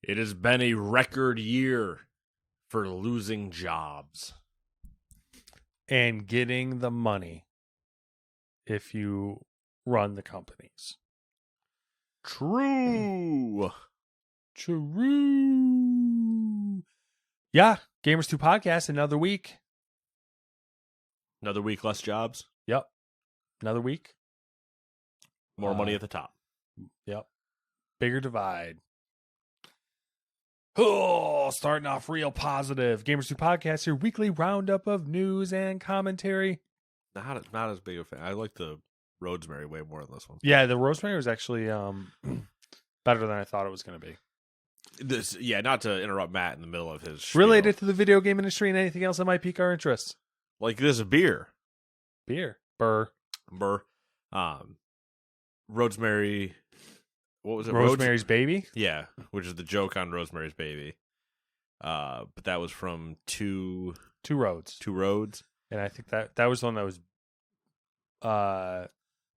It has been a record year for losing jobs. And getting the money if you run the companies. True. Yeah, Gamers 2 Podcast, another week. Another week less jobs. Yep. Another week. More money at the top. Yep. Bigger divide. Oh, starting off real positive. Gamers 2 Podcast, your weekly roundup of news and commentary. Not as big a fan. I like the Rosemary way more than this one. Yeah, the Rosemary was actually better than I thought it was going to be. Not to interrupt Matt in the middle of his spiel. Related to the video game industry and anything else that might pique our interest. Like this beer. Burr. Rosemary. What was it? Rosemary's Baby? Yeah, which is the joke on Rosemary's Baby. But that was from Two Roads. And I think that was the one that was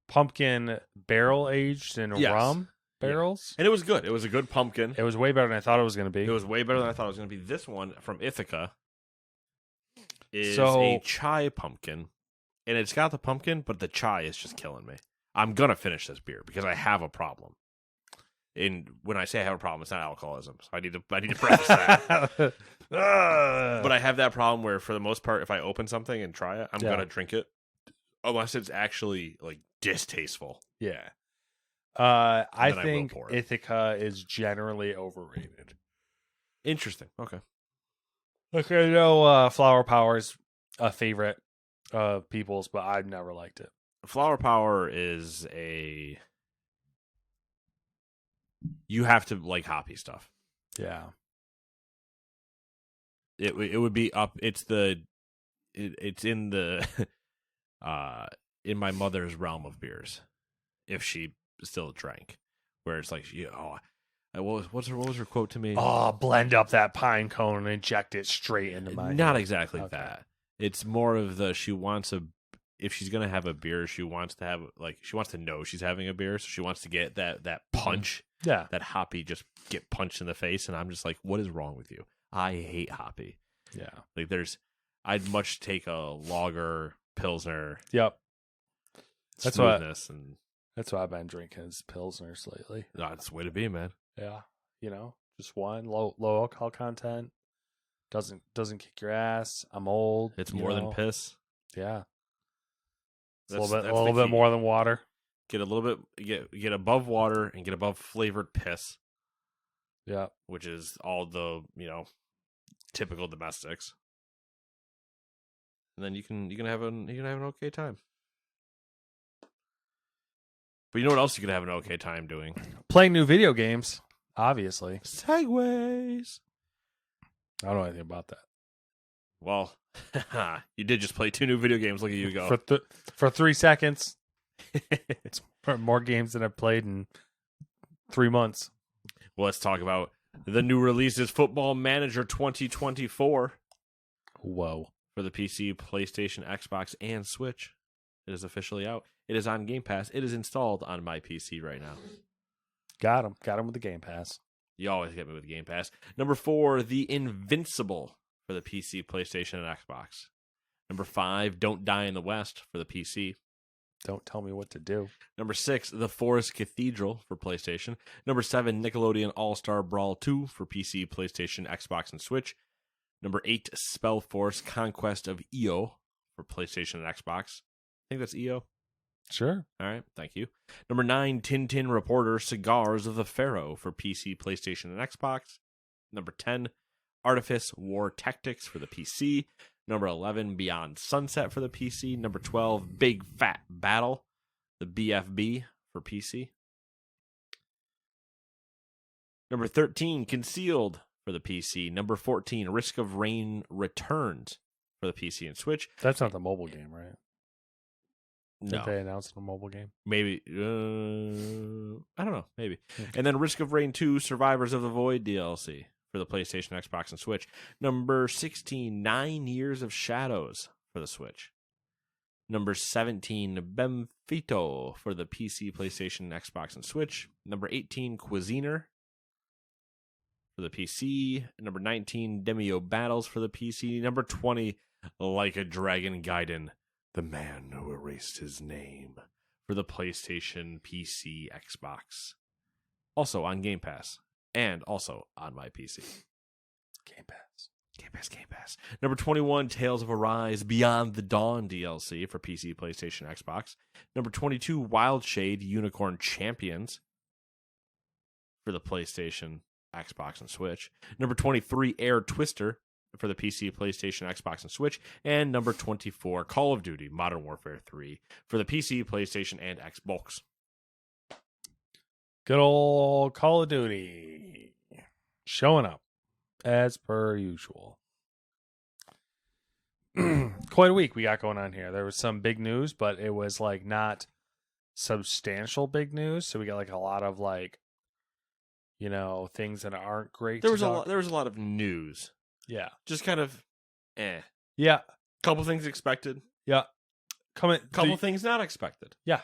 pumpkin barrel aged in rum barrels. Yeah. And it was good. It was a good pumpkin. It was way better than I thought it was going to be. It was way better than I thought it was going to be. This one from Ithaca is a chai pumpkin. And it's got the pumpkin, but the chai is just killing me. I'm going to finish this beer because I have a problem. And when I say I have a problem, it's not alcoholism. So I need to preface that. But I have that problem where, for the most part, if I open something and try it, I'm going to drink it. Unless it's actually, like, distasteful. Yeah. I think Ithaca is generally overrated. Interesting. Okay. Look, I know Flower Power is a favorite of people's, but I've never liked it. Flower Power is you have to like hoppy stuff. Yeah. It would be up. It's in the in my mother's realm of beers, if she still drank, where it's like, what was her quote to me? Oh, blend up that pine cone and inject it straight into my Not head. exactly that. It's more of if she's gonna have a beer, she wants to know she's having a beer, so she wants to get that punch, that hoppy, just get punched in the face. And I'm just like, what is wrong with you? I hate hoppy. Yeah, like I'd much take a lager, pilsner. Yep, that's smoothness, and that's what I've been drinking is pilsners lately. No, that's the way to be, man. Yeah, just one low alcohol content, doesn't kick your ass. I'm old. It's more than piss. Yeah. It's a little bit more than water. Get a little bit, get above water and get above flavored piss. Yeah, which is all the typical domestics, and then you can have an okay time. But you know what else you can have an okay time doing? Playing new video games, obviously. Segways. I don't know anything about that. Well, you did just play 2 new video games. Look at you go. For 3 seconds. It's more games than I've played in 3 months. Well, let's talk about the new releases. Football Manager 2024. Whoa. For the PC, PlayStation, Xbox, and Switch. It is officially out. It is on Game Pass. It is installed on my PC right now. Got him with the Game Pass. You always get me with the Game Pass. Number 4, The Invincible for the PC, PlayStation, and Xbox. Number 5, Don't Die in the West for the PC. Don't tell me what to do. Number 6, The Forest Cathedral for PlayStation. Number 7, Nickelodeon All-Star Brawl 2 for PC, PlayStation, Xbox, and Switch. Number 8, Spellforce Conquest of Io for PlayStation and Xbox. I think that's Io. Sure. All right, thank you. Number 9, Tintin Reporter Cigars of the Pharaoh for PC, PlayStation, and Xbox. Number 10, Artifice War Tactics for the PC. Number 11, Beyond Sunset for the PC. Number 12, Big Fat Battle, the BFB for PC. Number 13, Concealed for the PC. Number 14, Risk of Rain Returns for the PC and Switch. That's not the mobile game, right? No. Did they announce a mobile game? Maybe. I don't know. Maybe. Okay. And then Risk of Rain 2, Survivors of the Void DLC for the PlayStation, Xbox, and Switch. Number 16, 9 Years of Shadows for the Switch. Number 17, Benfito for the PC, PlayStation, Xbox, and Switch. Number 18, Cuisiner for the PC. Number 19, Demio Battles for the PC. Number 20, Like a Dragon Gaiden, the man who erased his name, for the PlayStation, PC, Xbox. Also on Game Pass. And also on my PC. Game Pass. Game Pass. Number 21, Tales of Arise Beyond the Dawn DLC for PC, PlayStation, Xbox. Number 22, Wild Shade Unicorn Champions for the PlayStation, Xbox, and Switch. Number 23, Air Twister for the PC, PlayStation, Xbox, and Switch. And number 24, Call of Duty Modern Warfare 3 for the PC, PlayStation, and Xbox. Good old Call of Duty. Showing up. As per usual. Quite a week we got going on here. There was some big news, but it was like not substantial big news. So we got like a lot of like, you know, things that aren't great. There was a lot of news. Yeah. Just kind of Yeah. Couple things expected. Yeah. Couple things not expected. Yeah.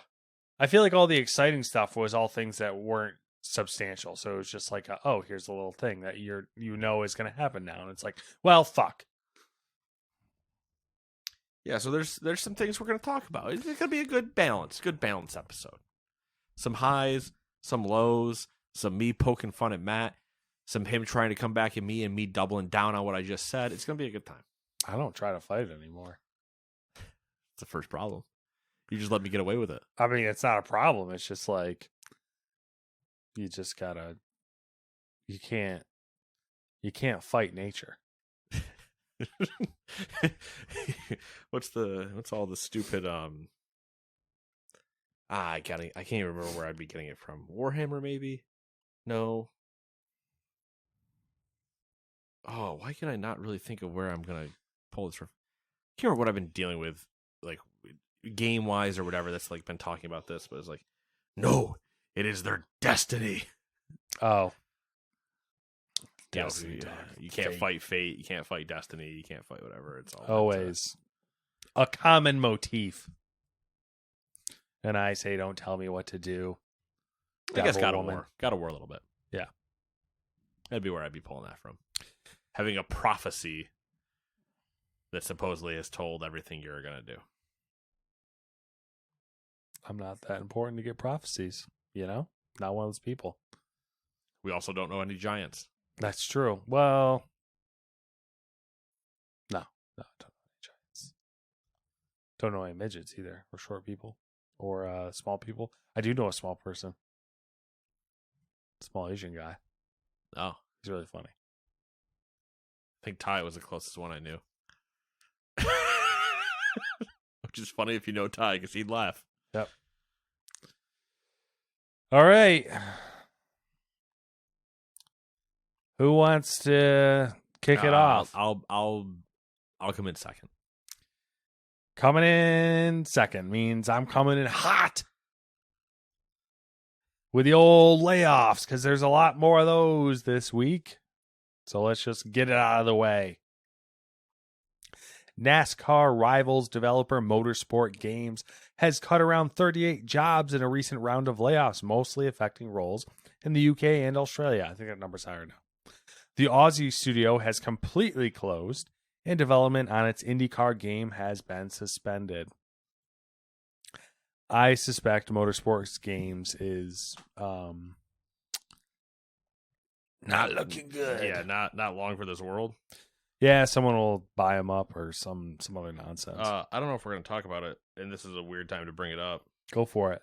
I feel like all the exciting stuff was all things that weren't substantial. So it was just like, here's a little thing that you know is going to happen now. And it's like, well, fuck. Yeah, so there's some things we're going to talk about. It's going to be a good balance episode. Some highs, some lows, some me poking fun at Matt, some him trying to come back at me and me doubling down on what I just said. It's going to be a good time. I don't try to fight it anymore. It's the first problem. You just let me get away with it. I mean, it's not a problem. It's just like, you just gotta, you can't fight nature. What's all the stupid I can't even remember where I'd be getting it from. Warhammer, maybe? No. Oh, why can I not really think of where I'm gonna pull this from? I can't remember what I've been dealing with, like game wise or whatever, that's like been talking about this, but it's like, no, it is their destiny. Oh. Destiny. You can't fight fate, you can't fight destiny, you can't fight whatever. It's all always a common motif. And I say, don't tell me what to do. I guess God of War a little bit. Yeah. That'd be where I'd be pulling that from. Having a prophecy that supposedly has told everything you're going to do. I'm not that important to get prophecies, you know? Not one of those people. We also don't know any giants. That's true. Well, no, don't know any giants. Don't know any midgets either, or short people, or small people. I do know a small person. Small Asian guy. Oh. He's really funny. I think Ty was the closest one I knew. Which is funny if you know Ty, because he'd laugh. Yep. All right. Who wants to kick it off? I'll come in second. Coming in second means I'm coming in hot with the old layoffs, because there's a lot more of those this week. So let's just get it out of the way. NASCAR Rivals developer Motorsport Games has cut around 38 jobs in a recent round of layoffs, mostly affecting roles in the UK and Australia. I think that number's higher now. The Aussie studio has completely closed, and development on its IndyCar game has been suspended. I suspect Motorsports Games is not looking good. Yeah, not long for this world. Yeah, someone will buy them up or some other nonsense. I don't know if we're going to talk about it, and this is a weird time to bring it up. Go for it.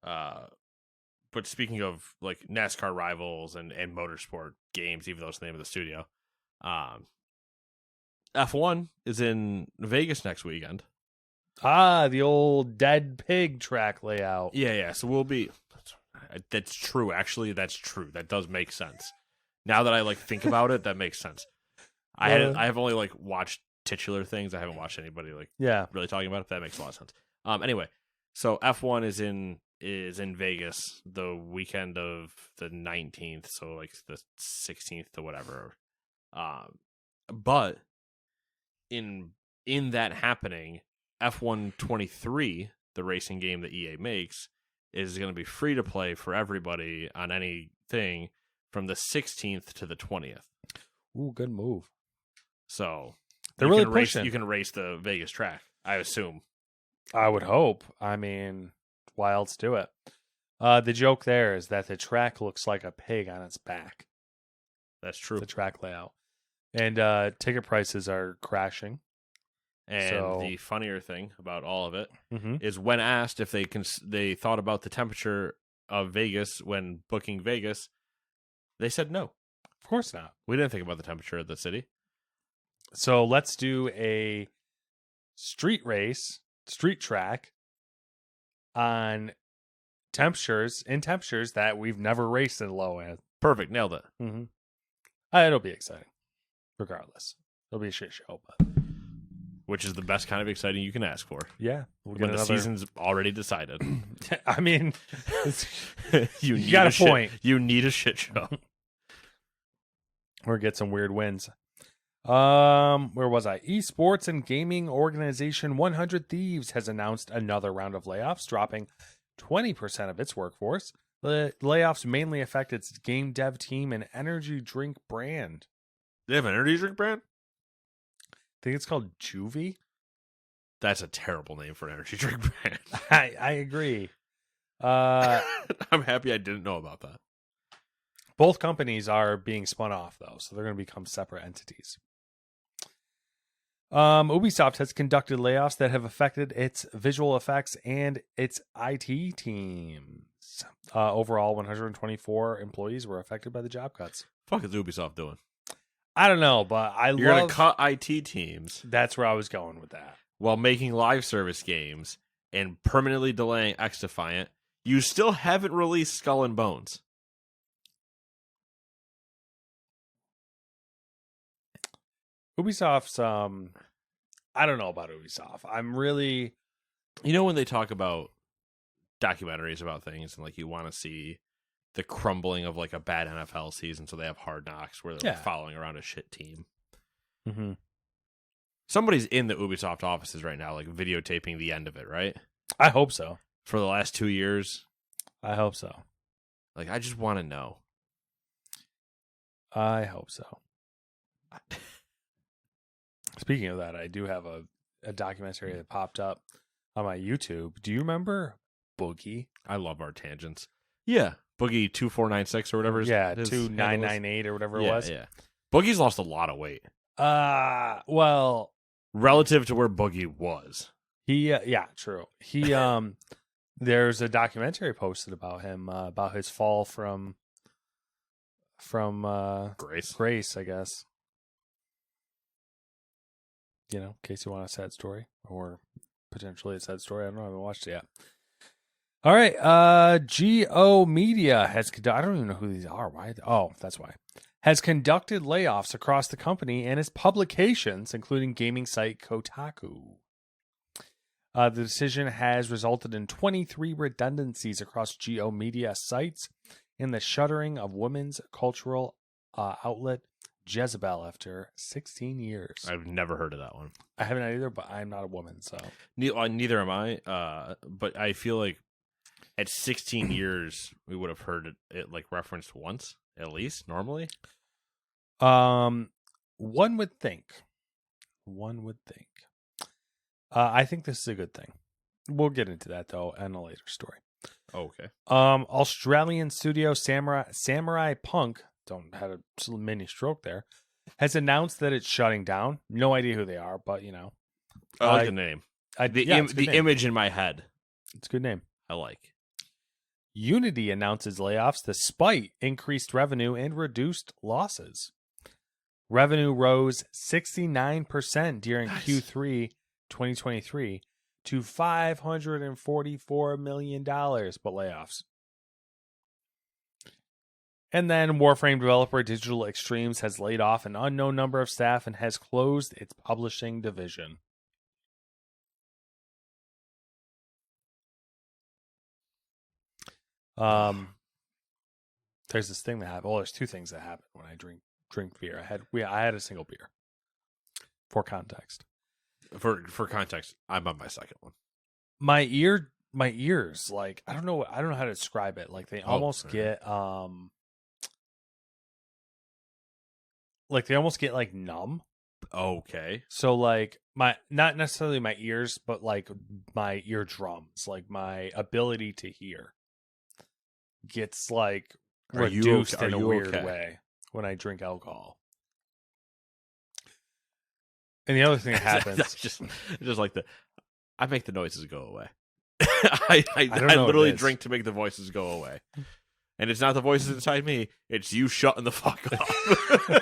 But speaking of like NASCAR Rivals and Motorsport Games, even though it's the name of the studio, F1 is in Vegas next weekend. The old dead pig track layout. Yeah. So we'll be. That's true. Actually, that's true. That does make sense. Now that I like think about it, that makes sense. I have only like watched titular things. I haven't watched anybody really talking about it. That makes a lot of sense. Anyway, so F1 is in Vegas the weekend of the 19th, so like the 16th to whatever. But in that happening, F1 23, the racing game that EA makes, is going to be free to play for everybody on anything from the 16th to the 20th. Ooh, good move. So they're really pushing. You can race the Vegas track, I assume. I would hope. I mean, why else do it? The joke there is that the track looks like a pig on its back. That's true. The track layout. And ticket prices are crashing. And the funnier thing about all of it is when asked if they thought about the temperature of Vegas when booking Vegas, they said no. Of course not. We didn't think about the temperature of the city. So let's do a street track on temperatures that we've never raced in low at. Perfect. Nailed it. It'll be exciting. Regardless. It'll be a shit show, but which is the best kind of exciting you can ask for. Yeah. When the season's already decided. I mean, you got a point. You need a shit show. Or get some weird wins. Where was I? Esports and gaming organization 100 Thieves has announced another round of layoffs, dropping 20% of its workforce. The layoffs mainly affect its game dev team and energy drink brand. They have an energy drink brand? I think it's called Juvie. That's a terrible name for an energy drink brand. I agree. I'm happy I didn't know about that. Both companies are being spun off, though, so they're going to become separate entities. Ubisoft has conducted layoffs that have affected its visual effects and its IT teams. Overall, 124 employees were affected by the job cuts. Fuck is Ubisoft doing? I don't know, but You're going to cut IT teams. That's where I was going with that. While making live service games and permanently delaying X-Defiant, you still haven't released Skull and Bones. Ubisoft's, I don't know about Ubisoft. I'm really... You know when they talk about documentaries about things and like you want to see the crumbling of like a bad NFL season, so they have Hard Knocks where they're like following around a shit team. Somebody's in the Ubisoft offices right now, like videotaping the end of it, right? I hope so. For the last 2 years. I hope so. Like, I just want to know. I hope so. Speaking of that, I do have a documentary that popped up on my YouTube. Do you remember Boogie? I love our tangents. Yeah. Boogie 2496 or whatever. Yeah, 2998 or whatever it was. Yeah. Boogie's lost a lot of weight. Well, relative to where Boogie was. Yeah, true. He there's a documentary posted about him about his fall from Grace, I guess. You know, in case you want a sad story or potentially a sad story. I don't know. I haven't watched it yet. All right. GO Media has I don't even know who these are. Why? Oh, that's why. Has conducted layoffs across the company and its publications, including gaming site Kotaku. The decision has resulted in 23 redundancies across GO Media sites and the shuttering of women's cultural outlet Jezebel after 16 years. I've never heard of that one. I haven't either, but I'm not a woman, so. Neither am I. But I feel like at 16 years, we would have heard it like referenced once, at least, normally. One would think. I think this is a good thing. We'll get into that, though, in a later story. Oh, okay. Australian studio Samurai Punk, had a mini stroke there, has announced that it's shutting down. No idea who they are, but, you know. I like the name. The image in my head. It's a good name. I like. Unity announces layoffs despite increased revenue and reduced losses. Revenue rose 69% during Q3 2023 to $544 million, but layoffs. And then Warframe developer Digital Extremes has laid off an unknown number of staff and has closed its publishing division. There's this thing that happened. Well, there's two things that happen when I drink beer. I had a single beer. For context. For context, I'm on my second one. My ears, like I don't know how to describe it. Like they almost get like they almost get like numb. Okay. So like my not necessarily my ears, but like my eardrums, like my ability to hear gets like reduced in a weird way when I drink alcohol. And the other thing that happens, that's just like I make the noises go away. I know literally drink to make the voices go away. And it's not the voices inside me, it's you shutting the fuck up.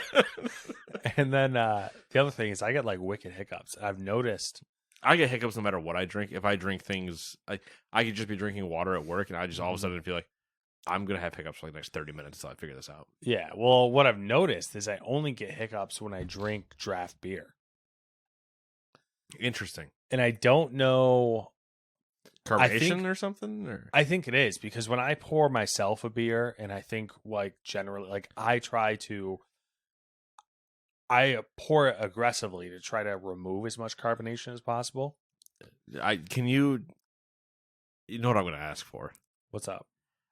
And then the other thing is I get like wicked hiccups. I've noticed I get hiccups no matter what I drink. If I drink things, I could just be drinking water at work, and I just all of a sudden feel like I'm going to have hiccups for like the next 30 minutes until I figure this out. Yeah, well, what I've noticed is I only get hiccups when I drink draft beer. Interesting. And I don't know... Carbonation or something? Or? I think it is, because when I pour myself a beer, and I think like generally, like I pour it aggressively to try to remove as much carbonation as possible. You know what I'm going to ask for? What's up?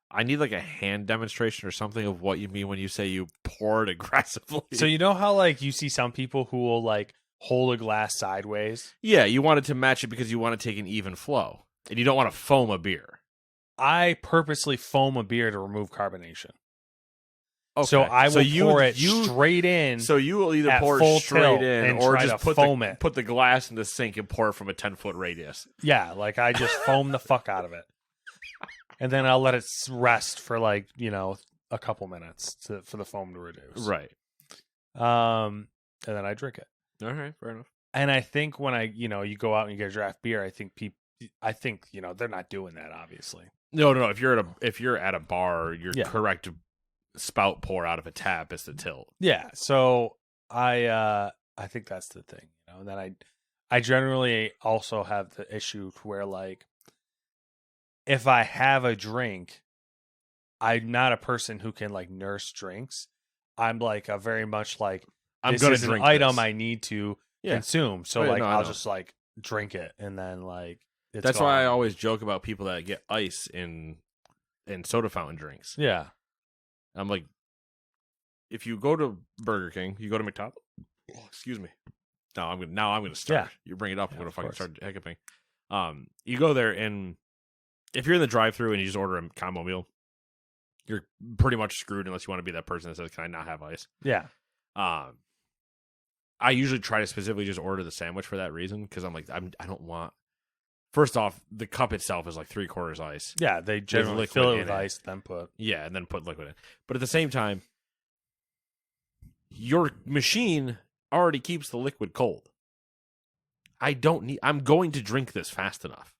I need like a hand demonstration or something of what you mean when you say you pour it aggressively. So you know how like you see some people who will like hold a glass sideways? Yeah, you want it to match it because you want to take an even flow. And you don't want to foam a beer. I purposely foam a beer to remove carbonation. Okay. So I will pour it straight in. So you will either pour it straight in or just put the glass in the sink and pour it from a 10-foot radius. Yeah, like I just foam the fuck out of it. And then I'll let it rest for like, a couple minutes for the foam to reduce. Right. And then I drink it. All right, fair enough. And I think when you go out and you get a draft beer, I think they're not doing that, obviously. No. If you're at a bar, your correct spout pour out of a tap is the tilt. Yeah. So I think that's the thing, And then I generally also have the issue where like if I have a drink, I'm not a person who can like nurse drinks. I'm like a very much like this is an item I need to consume. So I'll just like drink it and then like. That's why I always joke about people that get ice in soda fountain drinks. Yeah. I'm like, if you go to Burger King, you go to McDonald's. Oh, excuse me. Now I'm gonna start. Yeah. You bring it up, I'm gonna fucking start hiccuping. You go there, and if you're in the drive-thru and you just order a combo meal, you're pretty much screwed unless you want to be that person that says, "Can I not have ice?" Yeah. I usually try to specifically just order the sandwich for that reason because I'm like, I don't want. First off, the cup itself is like 3/4 ice. Yeah, they generally fill it with ice, then put liquid in. But at the same time, your machine already keeps the liquid cold. I'm going to drink this fast enough.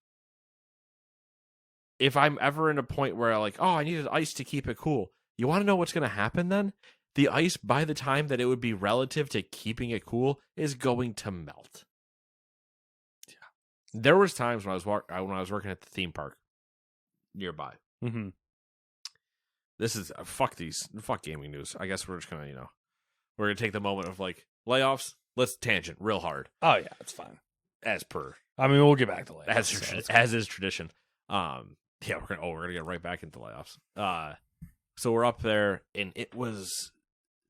If I'm ever in a point where I'm like, I needed ice to keep it cool, you want to know what's going to happen then? The ice, by the time that it would be relative to keeping it cool, is going to melt. There was times when I was working at the theme park nearby. Mm-hmm. This is fuck gaming news. I guess we're just gonna we're gonna take the moment of like layoffs. Let's tangent real hard. Oh yeah, it's fine. As per, I mean, we'll get back to layoffs as is tradition. We're gonna get right back into layoffs. So we're up there, and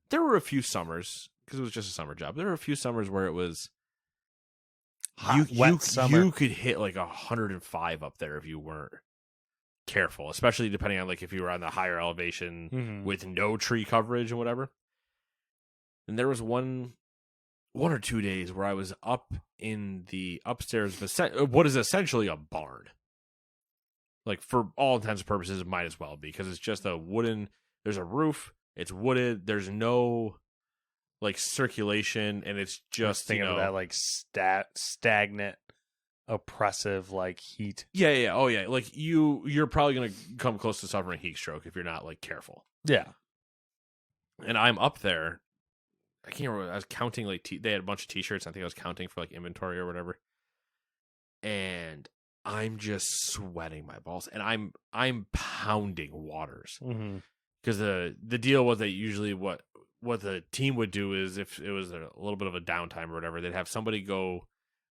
there were a few summers because it was just a summer job. There were a few summers where it was. Wet summer. You could hit like 105 up there if you weren't careful, especially depending on like if you were on the higher elevation with no tree coverage and whatever. And there was one or 2 days where I was up in the upstairs, what is essentially a barn. Like for all intents and purposes, it might as well be because it's just a wooden. There's a roof. It's wooded. There's no. Like circulation, and it's just thinking of that like stagnant, oppressive like heat. Yeah. Oh yeah, like you're probably gonna come close to suffering heat stroke if you're not like careful. Yeah. And I'm up there. I can't remember. I was counting like they had a bunch of t-shirts. I think I was counting for like inventory or whatever. And I'm just sweating my balls, and I'm pounding waters because the deal was that usually what the team would do is if it was a little bit of a downtime or whatever, they'd have somebody go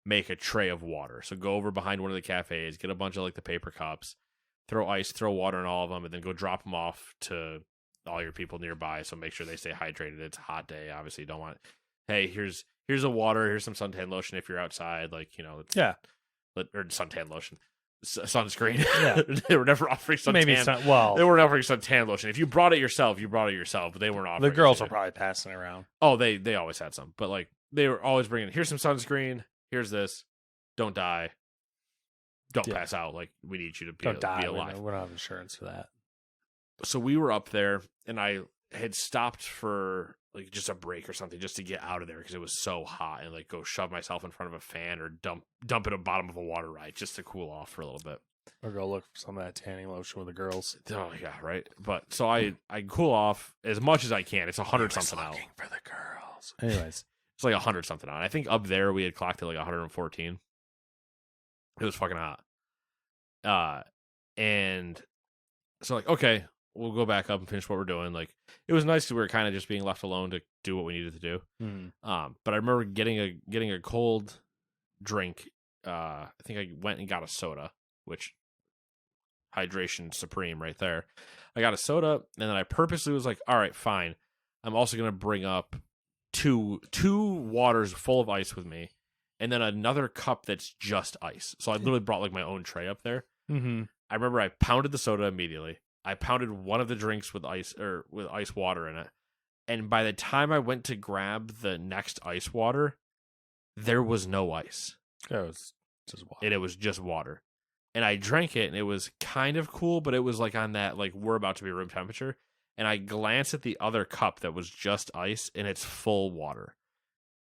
make a tray of water. So go over behind one of the cafes, get a bunch of like the paper cups, throw ice, throw water in all of them, and then go drop them off to all your people nearby, so make sure they stay hydrated. It's a hot day. Obviously, you don't want, hey, here's a water, here's some suntan lotion if you're outside, like, you know, or suntan lotion. Sunscreen. Yeah. They were never offering suntan. Maybe they weren't offering suntan lotion. If you brought it yourself, but they weren't offering. The girls were probably passing it around. Oh, they always had some, but like they were always bringing. Here's some sunscreen. Here's this. Don't die. Don't pass out. Like, we need you to be alive. We don't have insurance for that. So we were up there, and I had stopped for like just a break or something, just to get out of there because it was so hot, and like go shove myself in front of a fan or dump at the bottom of a water ride just to cool off for a little bit. Or go look for some of that tanning lotion with the girls. Oh yeah, right. But so I cool off as much as I can. It's 100 something out. Looking for the girls. Anyways, it's like 100 something out. I think up there we had clocked at like 114. It was fucking hot. And so like, okay, we'll go back up and finish what we're doing. Like, it was nice because we were kind of just being left alone to do what we needed to do. But I remember getting a cold drink. I think I went and got a soda, which hydration supreme right there. I got a soda, and then I purposely was like, all right, fine. I'm also going to bring up two waters full of ice with me, and then another cup that's just ice. So I literally brought like my own tray up there. Mm-hmm. I remember I pounded the soda immediately. I pounded one of the drinks with ice water in it. And by the time I went to grab the next ice water, there was no ice. It was just water. And it was just water. And I drank it, and it was kind of cool, but it was like on that, like, we're about to be room temperature. And I glanced at the other cup that was just ice, and it's full water.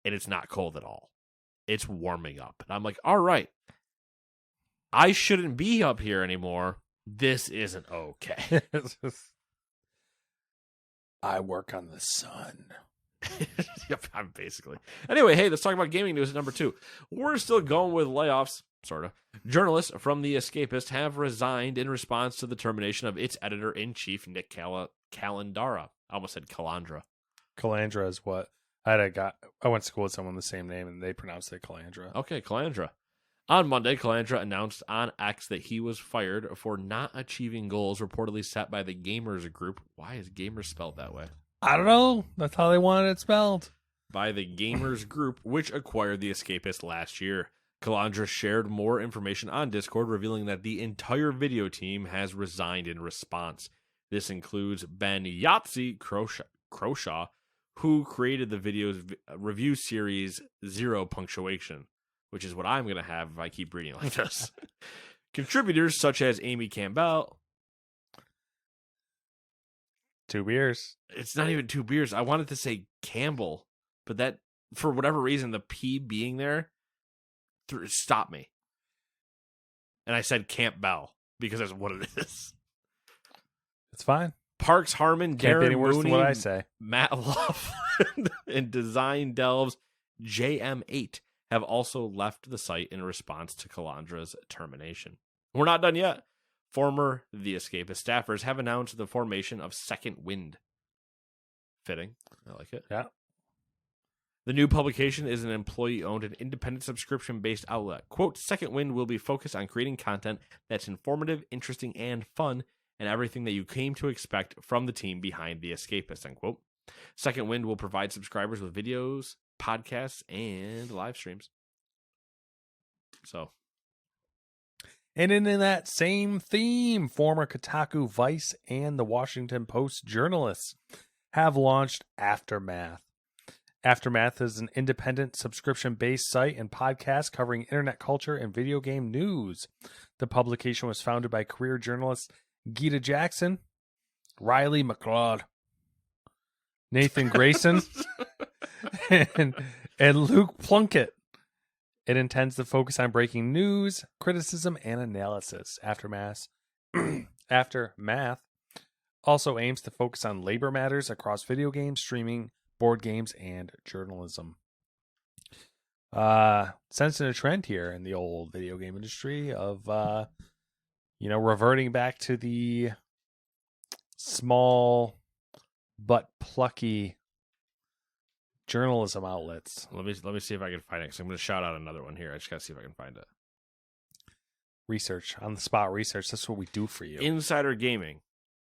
And it's not cold at all. It's warming up. And I'm like, all right, I shouldn't be up here anymore. This isn't okay. I work on the sun. Yep, I'm basically. Anyway, hey, let's talk about gaming news at number 2. We're still going with layoffs, sort of. Journalists from The Escapist have resigned in response to the termination of its editor-in-chief, Nick Calandra. I almost said Calandra. Calandra is what? I went to school with someone with the same name, and they pronounced it Calandra. Okay, Calandra. On Monday, Calandra announced on X that he was fired for not achieving goals reportedly set by the Gamers Group. Why is Gamers spelled that way? I don't know. That's how they wanted it spelled. By the Gamers Group, which acquired The Escapist last year. Calandra shared more information on Discord, revealing that the entire video team has resigned in response. This includes Ben Yahtzee Croshaw, who created the video's review series Zero Punctuation, which is what I'm going to have if I keep reading like this. Contributors such as Amy Campbell. 2 beers. It's not even 2 beers. I wanted to say Campbell, but that, for whatever reason, the P being there stopped me. And I said Campbell because that's what it is. It's fine. Parks Harmon, Can't be any Darren worse Mooney, than what I say. Matt Luff, and Design Delves JM8 have also left the site in response to Calandra's termination. We're not done yet. Former The Escapist staffers have announced the formation of Second Wind. Fitting. I like it. Yeah. The new publication is an employee-owned and independent subscription-based outlet. Quote, Second Wind will be focused on creating content that's informative, interesting, and fun, and everything that you came to expect from the team behind The Escapist, end quote. Second Wind will provide subscribers with videos, podcasts, and live streams. So. And in that same theme, former Kotaku, Vice, and the Washington Post journalists have launched Aftermath. Aftermath is an independent subscription-based site and podcast covering internet culture and video game news. The publication was founded by career journalists Gita Jackson, Riley McLeod, Nathan Grayson, and Luke Plunkett. It intends to focus on breaking news, criticism, and analysis. Aftermath also aims to focus on labor matters across video games, streaming, board games, and journalism. Sensing a trend here in the old video game industry of, reverting back to the small but plucky journalism outlets. Let me see if I can find it, because I'm going to shout out another one here. I just got to see if I can find it. Research, on the spot research. That's what we do for you. Insider Gaming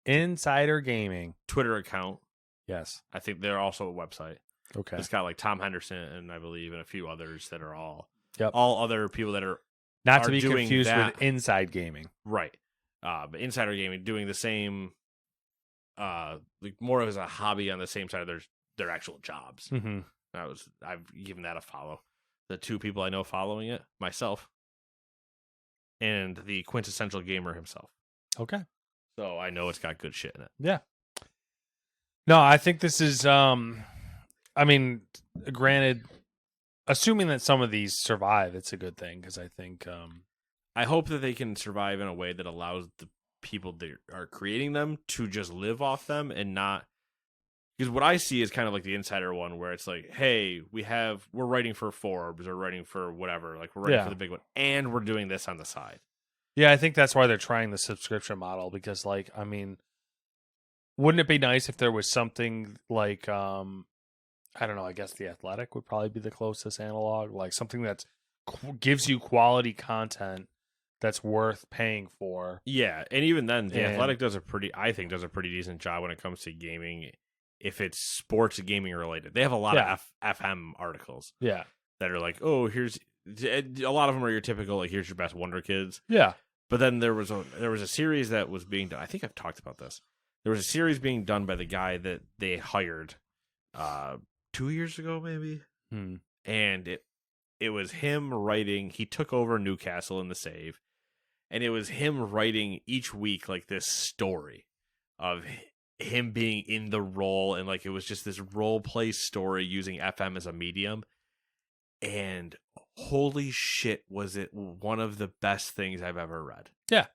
Insider Gaming. Twitter account. Yes. I think they're also a website. Okay. It's got like Tom Henderson and I believe and a few others that are all Yep. all other people that are not to be confused with Inside Gaming. Right. But Insider Gaming doing the same like more as a hobby on the same side of their actual jobs. Mm-hmm. I've given that a follow. The two people I know following it, myself and the quintessential gamer himself. Okay. So I know it's got good shit in it. Yeah. No, I think this is I mean, granted, assuming that some of these survive, it's a good thing because I think I hope that they can survive in a way that allows the people that are creating them to just live off them and not, because what I see is kind of like the Insider one where it's like, hey, we're writing for Forbes or writing for whatever, like we're writing for the big one and we're doing this on the side. Yeah, I think that's why they're trying the subscription model because, like, I mean, wouldn't it be nice if there was something like I don't know, I guess The Athletic would probably be the closest analog, like something that gives you quality content that's worth paying for. Yeah, and even then, The Athletic does a pretty decent job when it comes to gaming, if it's sports gaming related. They have a lot of FM articles. Yeah. That are like, oh, here's a lot of them are your typical like, here's your best Wonder Kids. Yeah. But then there was a series that was being done. I think I've talked about this. There was a series being done by the guy that they hired 2 years ago, maybe. And it was him writing. He took over Newcastle in the save, and it was him writing each week like this story of him being in the role, and like it was just this role play story using FM as a medium. And holy shit, was it one of the best things I've ever read. Yeah.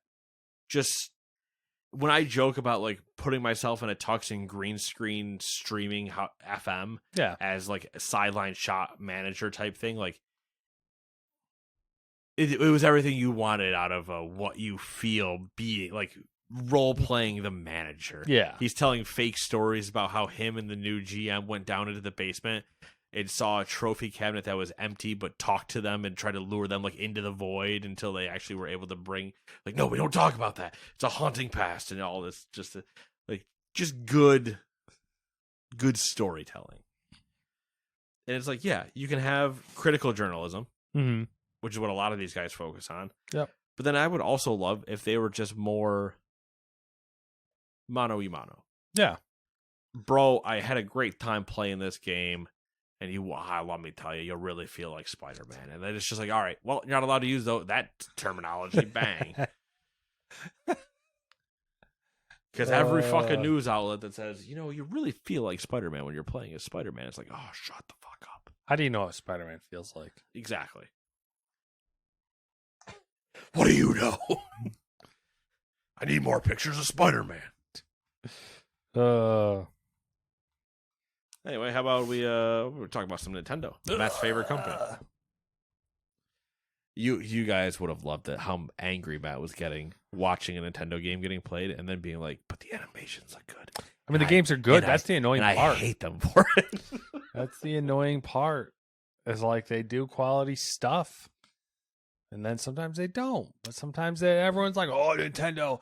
Just when I joke about like putting myself in a tux and green screen streaming FM as like a sideline shot manager type thing, like it was everything you wanted out of what you feel being like role playing the manager. Yeah. He's telling fake stories about how him and the new GM went down into the basement and saw a trophy cabinet that was empty, but talked to them and tried to lure them like into the void until they actually were able to bring like, no, we don't talk about that. It's a haunting past and all this, just good storytelling. And it's like, yeah, you can have critical journalism, which is what a lot of these guys focus on. Yep. But then I would also love if they were just more mano-y-mano. Yeah. Bro, I had a great time playing this game. And let me tell you, you'll really feel like Spider-Man. And then it's just like, all right, well, you're not allowed to use that terminology. Bang. Because every fucking news outlet that says, you really feel like Spider-Man when you're playing as Spider-Man. It's like, oh, shut the fuck up. How do you know what Spider-Man feels like? Exactly. What do you know? I need more pictures of Spider-Man. Anyway, how about we talk about some Nintendo, Matt's favorite company. You guys would have loved it, how angry Matt was getting watching a Nintendo game getting played and then being like, but the animations look good. I mean, the games are good. That's the annoying part. I hate them for it. That's the annoying part. Is like they do quality stuff. And then sometimes they don't. But sometimes everyone's like, oh, Nintendo.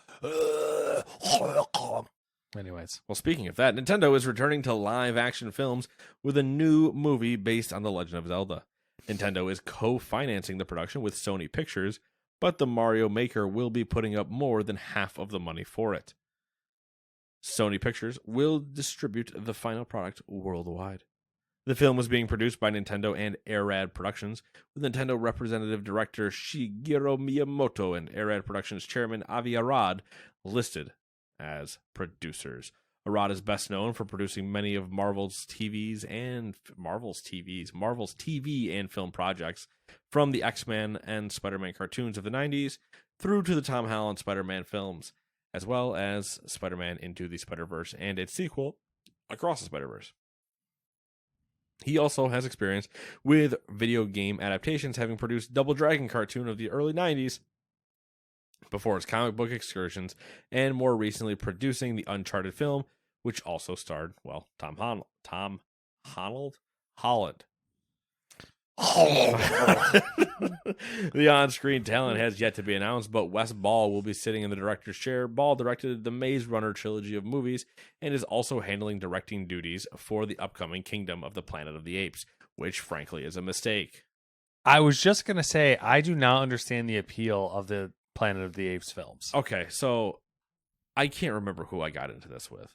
Anyways. Well, speaking of that, Nintendo is returning to live-action films with a new movie based on The Legend of Zelda. Nintendo is co-financing the production with Sony Pictures, but the Mario Maker will be putting up more than half of the money for it. Sony Pictures will distribute the final product worldwide. The film was being produced by Nintendo and Arad Productions, with Nintendo Representative Director Shigeru Miyamoto and Arad Productions Chairman Avi Arad listed as producers. Arad is best known for producing many of Marvel's TV and film projects, from the X-Men and Spider-Man cartoons of the 90s through to the Tom Holland Spider-Man films, as well as Spider-Man Into the Spider-Verse and its sequel, Across the Spider-Verse. He also has experience with video game adaptations, having produced Double Dragon cartoon of the early 90s before his comic book excursions, and more recently producing the Uncharted film, which also starred, Tom Holland. The on-screen talent has yet to be announced, but Wes Ball will be sitting in the director's chair. Ball directed the Maze Runner trilogy of movies and is also handling directing duties for the upcoming Kingdom of the Planet of the Apes, which frankly is a mistake. I was just going to say, I do not understand the appeal of the Planet of the Apes films. Okay, so I can't remember who I got into this with.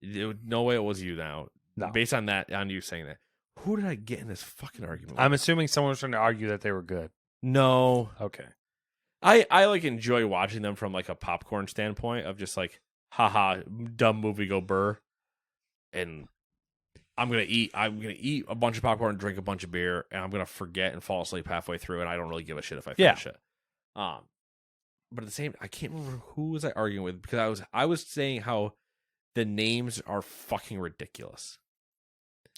No way it was you now. No. Based on that, on you saying that. Who did I get in this fucking argument with? I'm assuming someone was trying to argue that they were good. No. Okay. I like enjoy watching them from like a popcorn standpoint of just like, haha, dumb movie, go burr. And I'm gonna eat a bunch of popcorn, drink a bunch of beer, and I'm gonna forget and fall asleep halfway through, and I don't really give a shit if I finish it. But at the same, I can't remember who was I arguing with, because I was saying how the names are fucking ridiculous.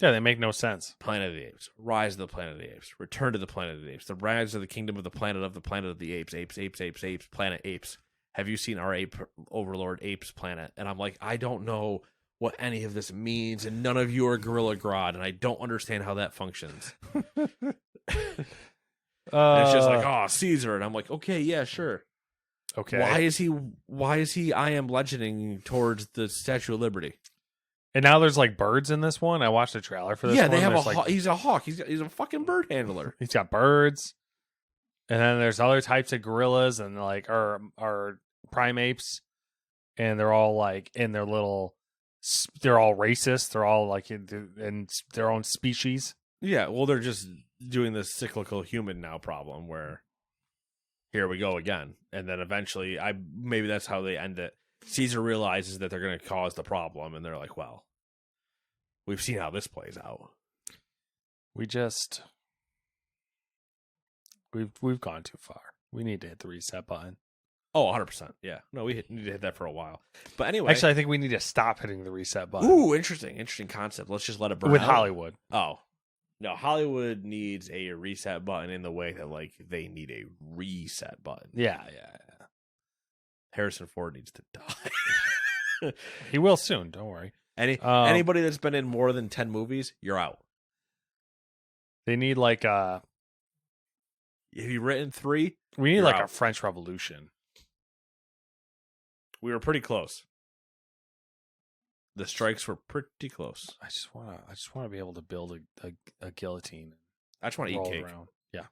Yeah, they make no sense. Planet of the Apes, Rise of the Planet of the Apes, Return to the Planet of the Apes, the Rise of the Kingdom of the Planet of the Apes, Apes, Planet Apes. Have you seen our ape overlord Apes Planet? And I'm like, I don't know what any of this means, and none of you are Gorilla Grodd, and I don't understand how that functions. And it's just like, oh, Caesar, and I'm like, okay, yeah, sure. Okay. Why is he I am legending towards the Statue of Liberty? And now there's like birds in this one. I watched the trailer for this one. Yeah, they have like, he's a hawk. He's a fucking bird handler. He's got birds. And then there's other types of gorillas and like are primates. And they're all like in their little, they're all racist. They're all like in their own species. Yeah, well, they're just doing this cyclical human now problem where here we go again. And then eventually, maybe that's how they end it. Caesar realizes that they're going to cause the problem, and they're like, well, we've seen how this plays out. We've gone too far. We need to hit the reset button. Oh, 100%. Yeah. No, we need to hit that for a while. But anyway. Actually, I think we need to stop hitting the reset button. Ooh, interesting concept. Let's just let it burn with out. Hollywood. Oh. No, Hollywood needs a reset button in the way that, like, they need a reset button. Yeah. Harrison Ford needs to die. He will soon. Don't worry. Anybody that's been in more than 10 movies, you're out. They need like a... Have you written 3? We need like a French Revolution. We were pretty close. The strikes were pretty close. I just want to be able to build a guillotine. I just want to eat cake. Around. Yeah.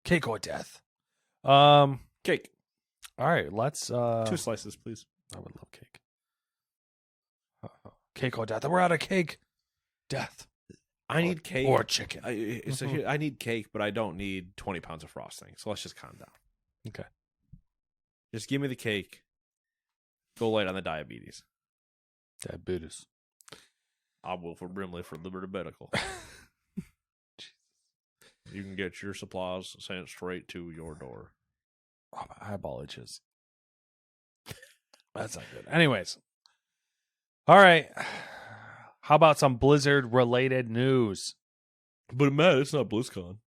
Cake or death. Cake. All right, let's 2 slices, please. I would love cake. Cake or death. We're out of cake. Death. I need cake or chicken. I need cake, but I don't need 20 pounds of frosting. So let's just calm down. Okay. Just give me the cake. Go light on the diabetes. Diabetes. I will for Brimley for Liberty Medical. You can get your supplies sent straight to your door. Oh, my eyeball itches. That's not good. Anyways. All right. How about some Blizzard-related news? But Matt, it's not BlizzCon.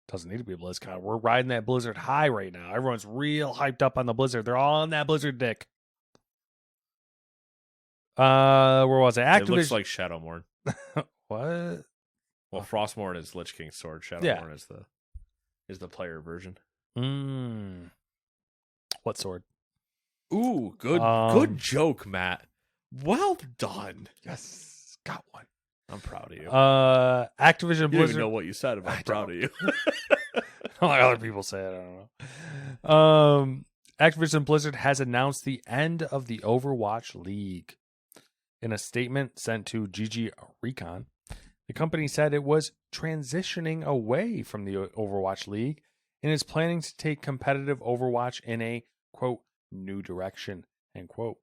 Doesn't need to be BlizzCon. We're riding that Blizzard high right now. Everyone's real hyped up on the Blizzard. They're all on that Blizzard dick. Where was it? Activision. It looks like Shadowmourne. What? Well, Frostmourne is Lich King's sword. Shadowmourne is the player version. What sword? Ooh, good joke, Matt. Well done. Yes, got one. I'm proud of you. Activision You Blizzard. don't even know what you said, but I'm proud of you. Like other people say it, I don't know. Activision Blizzard has announced the end of the Overwatch League. In a statement sent to GG Recon, the company said it was transitioning away from the Overwatch League and is planning to take competitive Overwatch in a, quote, new direction, end quote.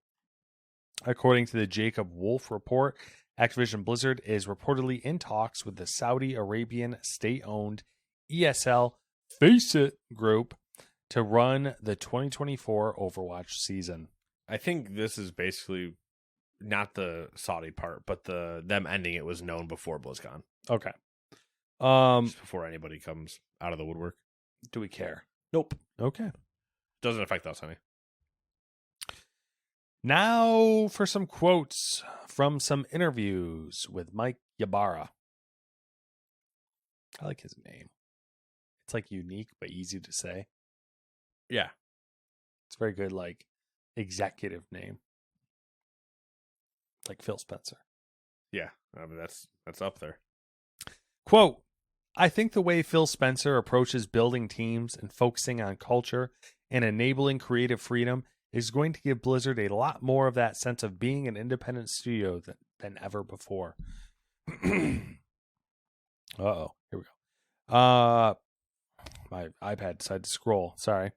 According to the Jacob Wolf report, Activision Blizzard is reportedly in talks with the Saudi Arabian state-owned ESL Faceit Group to run the 2024 Overwatch season. I think this is basically not the Saudi part, but them ending it was known before BlizzCon. Okay. Just before anybody comes out of the woodwork. Do we care? Nope. Okay. Doesn't affect us any. Now for some quotes from some interviews with Mike Ybarra. I like his name. It's like unique but easy to say. Yeah. It's very good, like executive name. Like Phil Spencer. Yeah. I mean, that's up there. Quote, I think the way Phil Spencer approaches building teams and focusing on culture and enabling creative freedom is going to give Blizzard a lot more of that sense of being an independent studio than ever before. Uh-oh. Here we go. My iPad decided to scroll. Sorry.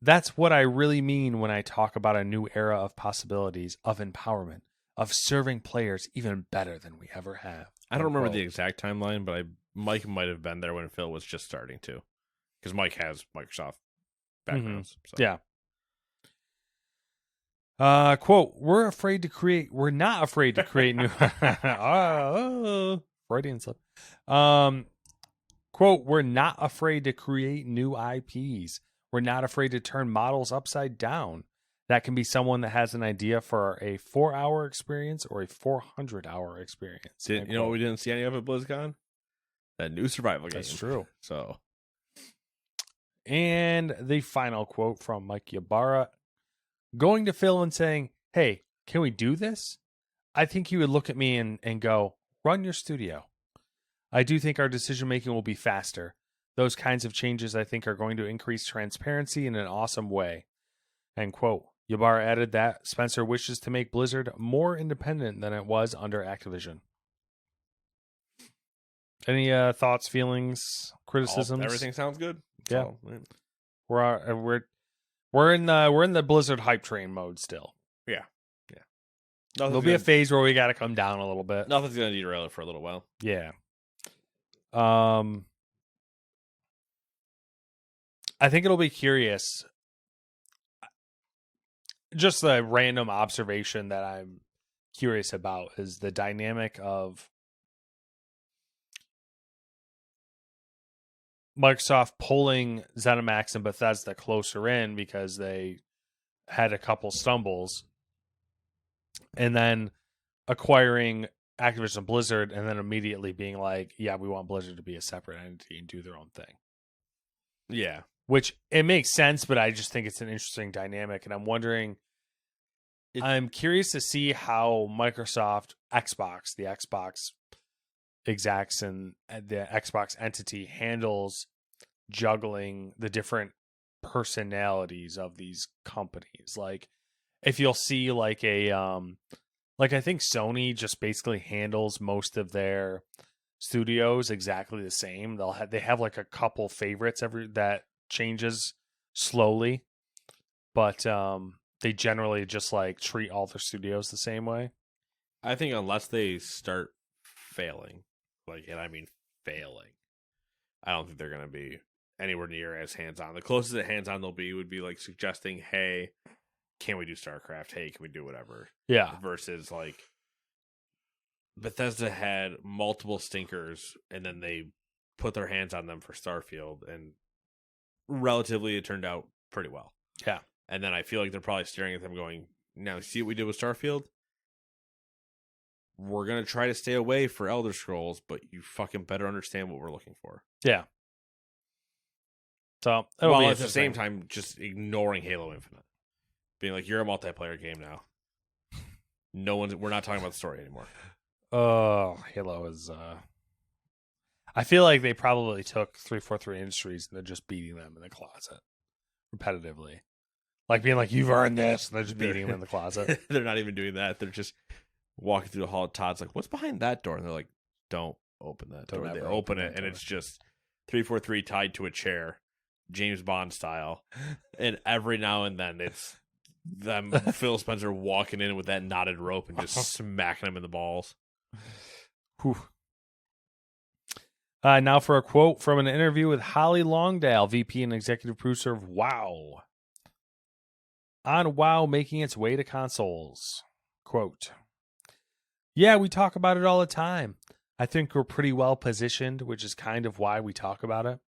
That's what I really mean when I talk about a new era of possibilities, of empowerment, of serving players even better than we ever have. I don't remember the exact timeline, but Mike might have been there when Phil was just starting to. Because Mike has Microsoft backgrounds. So. Yeah. Quote, we're not afraid to create new Freudian slip. Quote, we're not afraid to create new IPs. We're not afraid to turn models upside down. That can be someone that has an idea for a 4-hour experience or a 400-hour experience. You know what we didn't see any of at BlizzCon? That new survival game. That's true. So, and the final quote from Mike Ybarra, going to Phil and saying, hey, can we do this? I think he would look at me and go, run your studio. I do think our decision-making will be faster. Those kinds of changes, I think, are going to increase transparency in an awesome way. End quote. Ybarra added that Spencer wishes to make Blizzard more independent than it was under Activision. Any thoughts, feelings, criticisms? Everything sounds good. Yeah, we're in the Blizzard hype train mode still. Yeah. There'll be a phase where we got to come down a little bit. Nothing's gonna derail it for a little while. Yeah. I think it'll be curious. Just a random observation that I'm curious about is the dynamic of Microsoft pulling ZeniMax and Bethesda closer in because they had a couple stumbles, and then acquiring Activision Blizzard and then immediately being like, yeah, we want Blizzard to be a separate entity and do their own thing. Yeah. Which it makes sense, but I just think it's an interesting dynamic. And I'm wondering, I'm curious to see how Microsoft Xbox, the Xbox execs and the Xbox entity handles juggling the different personalities of these companies. Like if you'll see like a, like I think Sony just basically handles most of their studios exactly the same. They have like a couple favorites that changes slowly, but they generally just like treat all their studios the same way. I think unless they start failing, and I mean failing, I don't think they're going to be anywhere near as hands-on. The closest that hands-on they'll be would be like suggesting, hey, can we do StarCraft? Hey, can we do whatever? Yeah. Versus like Bethesda had multiple stinkers and then they put their hands on them for Starfield, and relatively it turned out pretty well. Yeah. And then I feel like they're probably staring at them going, now see what we did with Starfield? We're going to try to stay away for Elder Scrolls, but you fucking better understand what we're looking for. Yeah. So, while at the same time, just ignoring Halo Infinite. Being like, you're a multiplayer game now. We're not talking about the story anymore. Halo is, I feel like they probably took 343 Industries and they're just beating them in the closet repetitively. Like being like, you've earned this, and they're just beating them in the closet. They're not even doing that. They're just walking through the hall. Todd's like, what's behind that door? And they're like, don't open that door. They open it, and it's just 343 tied to a chair, James Bond style. And every now and then it's them, Phil Spencer walking in with that knotted rope and just smacking him in the balls. Whew. Now for a quote from an interview with Holly Longdale, VP and executive producer of WoW. On WoW making its way to consoles. Quote, yeah, we talk about it all the time. I think we're pretty well positioned, which is kind of why we talk about it.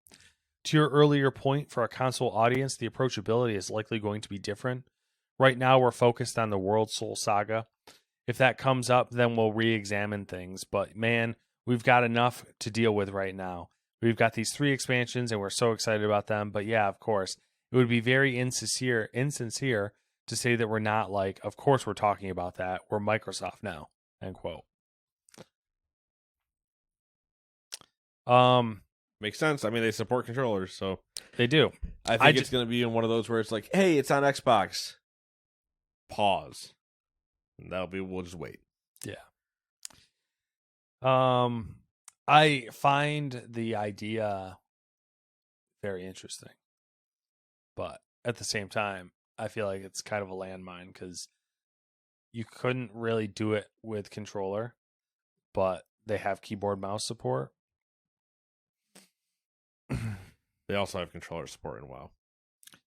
To your earlier point, for a console audience, the approachability is likely going to be different. Right now, we're focused on the World Soul Saga. If that comes up, then we'll re-examine things. But man, we've got enough to deal with right now. We've got these 3 expansions and we're so excited about them. But yeah, of course, it would be very insincere to say that we're not like, of course we're talking about that. We're Microsoft now, end quote. Makes sense. I mean, they support controllers, so they do. I think it's going to be in one of those where it's like, hey, it's on Xbox. Pause. And we'll just wait. Yeah. I find the idea very interesting, but at the same time, I feel like it's kind of a landmine because you couldn't really do it with controller, but they have keyboard mouse support. They also have controller support in WoW.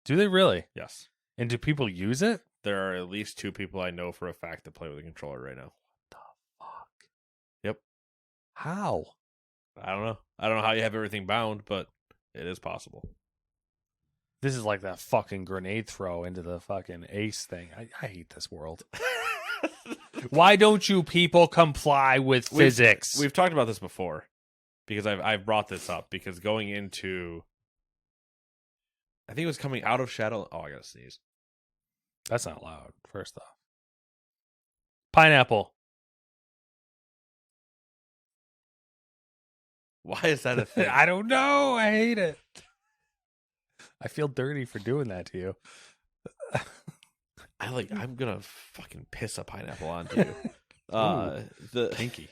Do they really? Yes. And do people use it? There are at least 2 people I know for a fact that play with a controller right now. What the fuck? Yep. How? I don't know. I don't know how you have everything bound, but it is possible. This is like that fucking grenade throw into the fucking ace thing. I hate this world. Why don't you people comply with physics? We've talked about this before because I've brought this up because going into, I think it was coming out of Shadow. Oh, I gotta sneeze. That's not loud. First off, pineapple. Why is that a thing? I don't know. I hate it. I feel dirty for doing that to you. I'm gonna fucking piss a pineapple onto you. The pinky.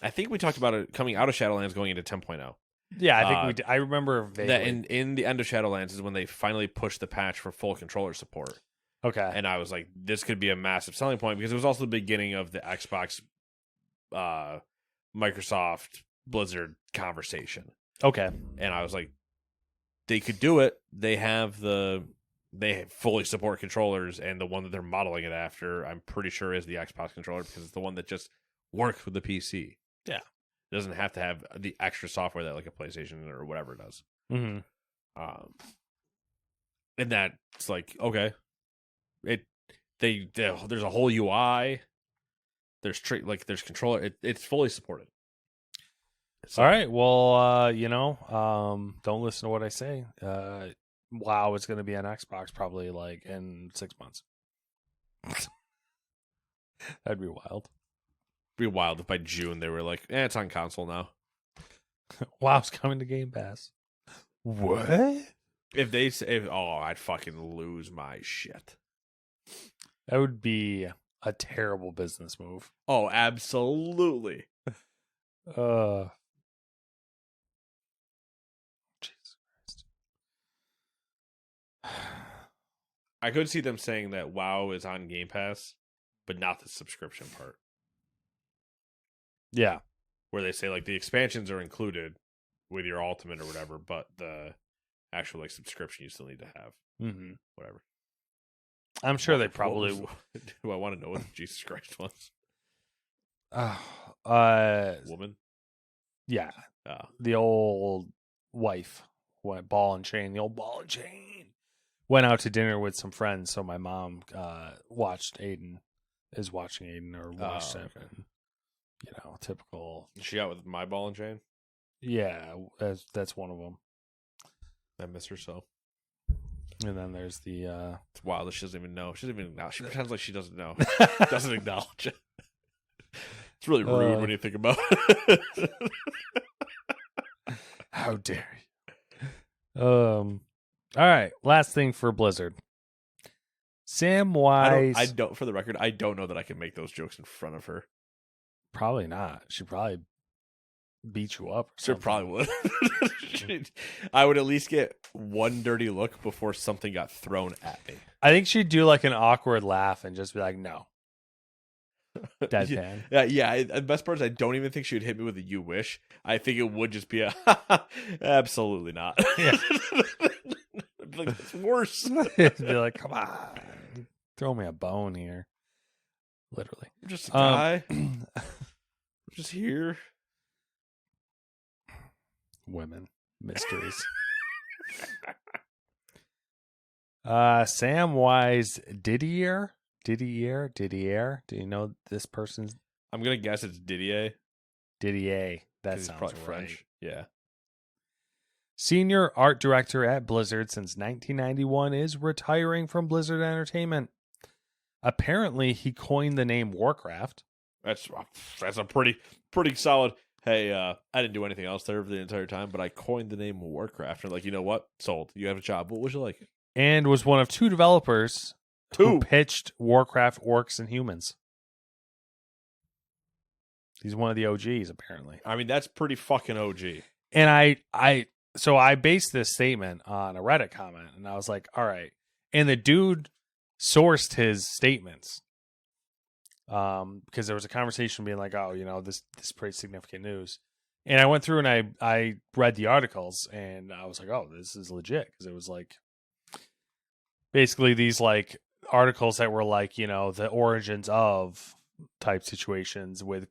I think we talked about it coming out of Shadowlands going into 10.0. Yeah, I think we did. I remember vaguely. That in the end of Shadowlands is when they finally pushed the patch for full controller support. Okay. And I was like, this could be a massive selling point because it was also the beginning of the Xbox Microsoft Blizzard conversation. Okay. And I was like, they could do it. They fully support controllers, and the one that they're modeling it after, I'm pretty sure, is the Xbox controller because it's the one that just works with the PC. Yeah. It doesn't have to have the extra software that like a PlayStation or whatever does. Mm-hmm. And that's like, okay. There's a whole UI. There's controller. It's fully supported. So, all right. Well, don't listen to what I say. WoW is going to be on Xbox probably like in 6 months. That'd be wild. It'd be wild if by June they were like, it's on console now. WoW's coming to Game Pass. What? If they say, I'd fucking lose my shit. That would be a terrible business move. Oh, absolutely. Jesus Christ. I could see them saying that WoW is on Game Pass, but not the subscription part. Yeah. Where they say like the expansions are included with your Ultimate or whatever, but the actual like subscription you still need to have. Mm-hmm. Whatever. I'm sure they probably. Do I want to know what Jesus Christ was? Woman. Yeah. The old wife went ball and chain. The old ball and chain went out to dinner with some friends. So my mom watched Aiden. Is watching Aiden or watched him. Okay. Typical. Is she out with my ball and chain? Yeah, that's one of them. I miss her so. And then there's the it's wild that she doesn't even know. She doesn't even acknowledge. She pretends like she doesn't know. Doesn't acknowledge it. It's really rude when you think about it. How dare you? All right, last thing for Blizzard. Samwise. I don't. For the record, I don't know that I can make those jokes in front of her. Probably not. She probably beat you up. She probably would. I would at least get one dirty look before something got thrown at me. I think she'd do like an awkward laugh and just be like, "No." Deadpan. Yeah. The best part is I don't even think she would hit me with a "you wish." I think it would just be a absolutely not. Yeah. Like, it's worse. Be like, come on, throw me a bone here. Literally, I'm just a guy. I'm just here. Women mysteries. Samwise Didier. Do you know this person's? I'm gonna guess it's Didier. Didier. That sounds probably right. French. Yeah. Senior art director at Blizzard since 1991 is retiring from Blizzard Entertainment. Apparently, he coined the name Warcraft. That's a pretty solid. Hey, I didn't do anything else there for the entire time, but I coined the name Warcraft. And like, you know what? Sold. You have a job. What would you like? And was one of 2 developers who pitched Warcraft Orcs and Humans. He's one of the OGs, apparently. I mean, that's pretty fucking OG. And so I based this statement on a Reddit comment, and I was like, all right. And the dude sourced his statements. Because there was a conversation being like, oh, this is pretty significant news. And I went through and I read the articles, and I was like, oh, this is legit. Because it was like, basically these like articles that were like, the origins of type situations with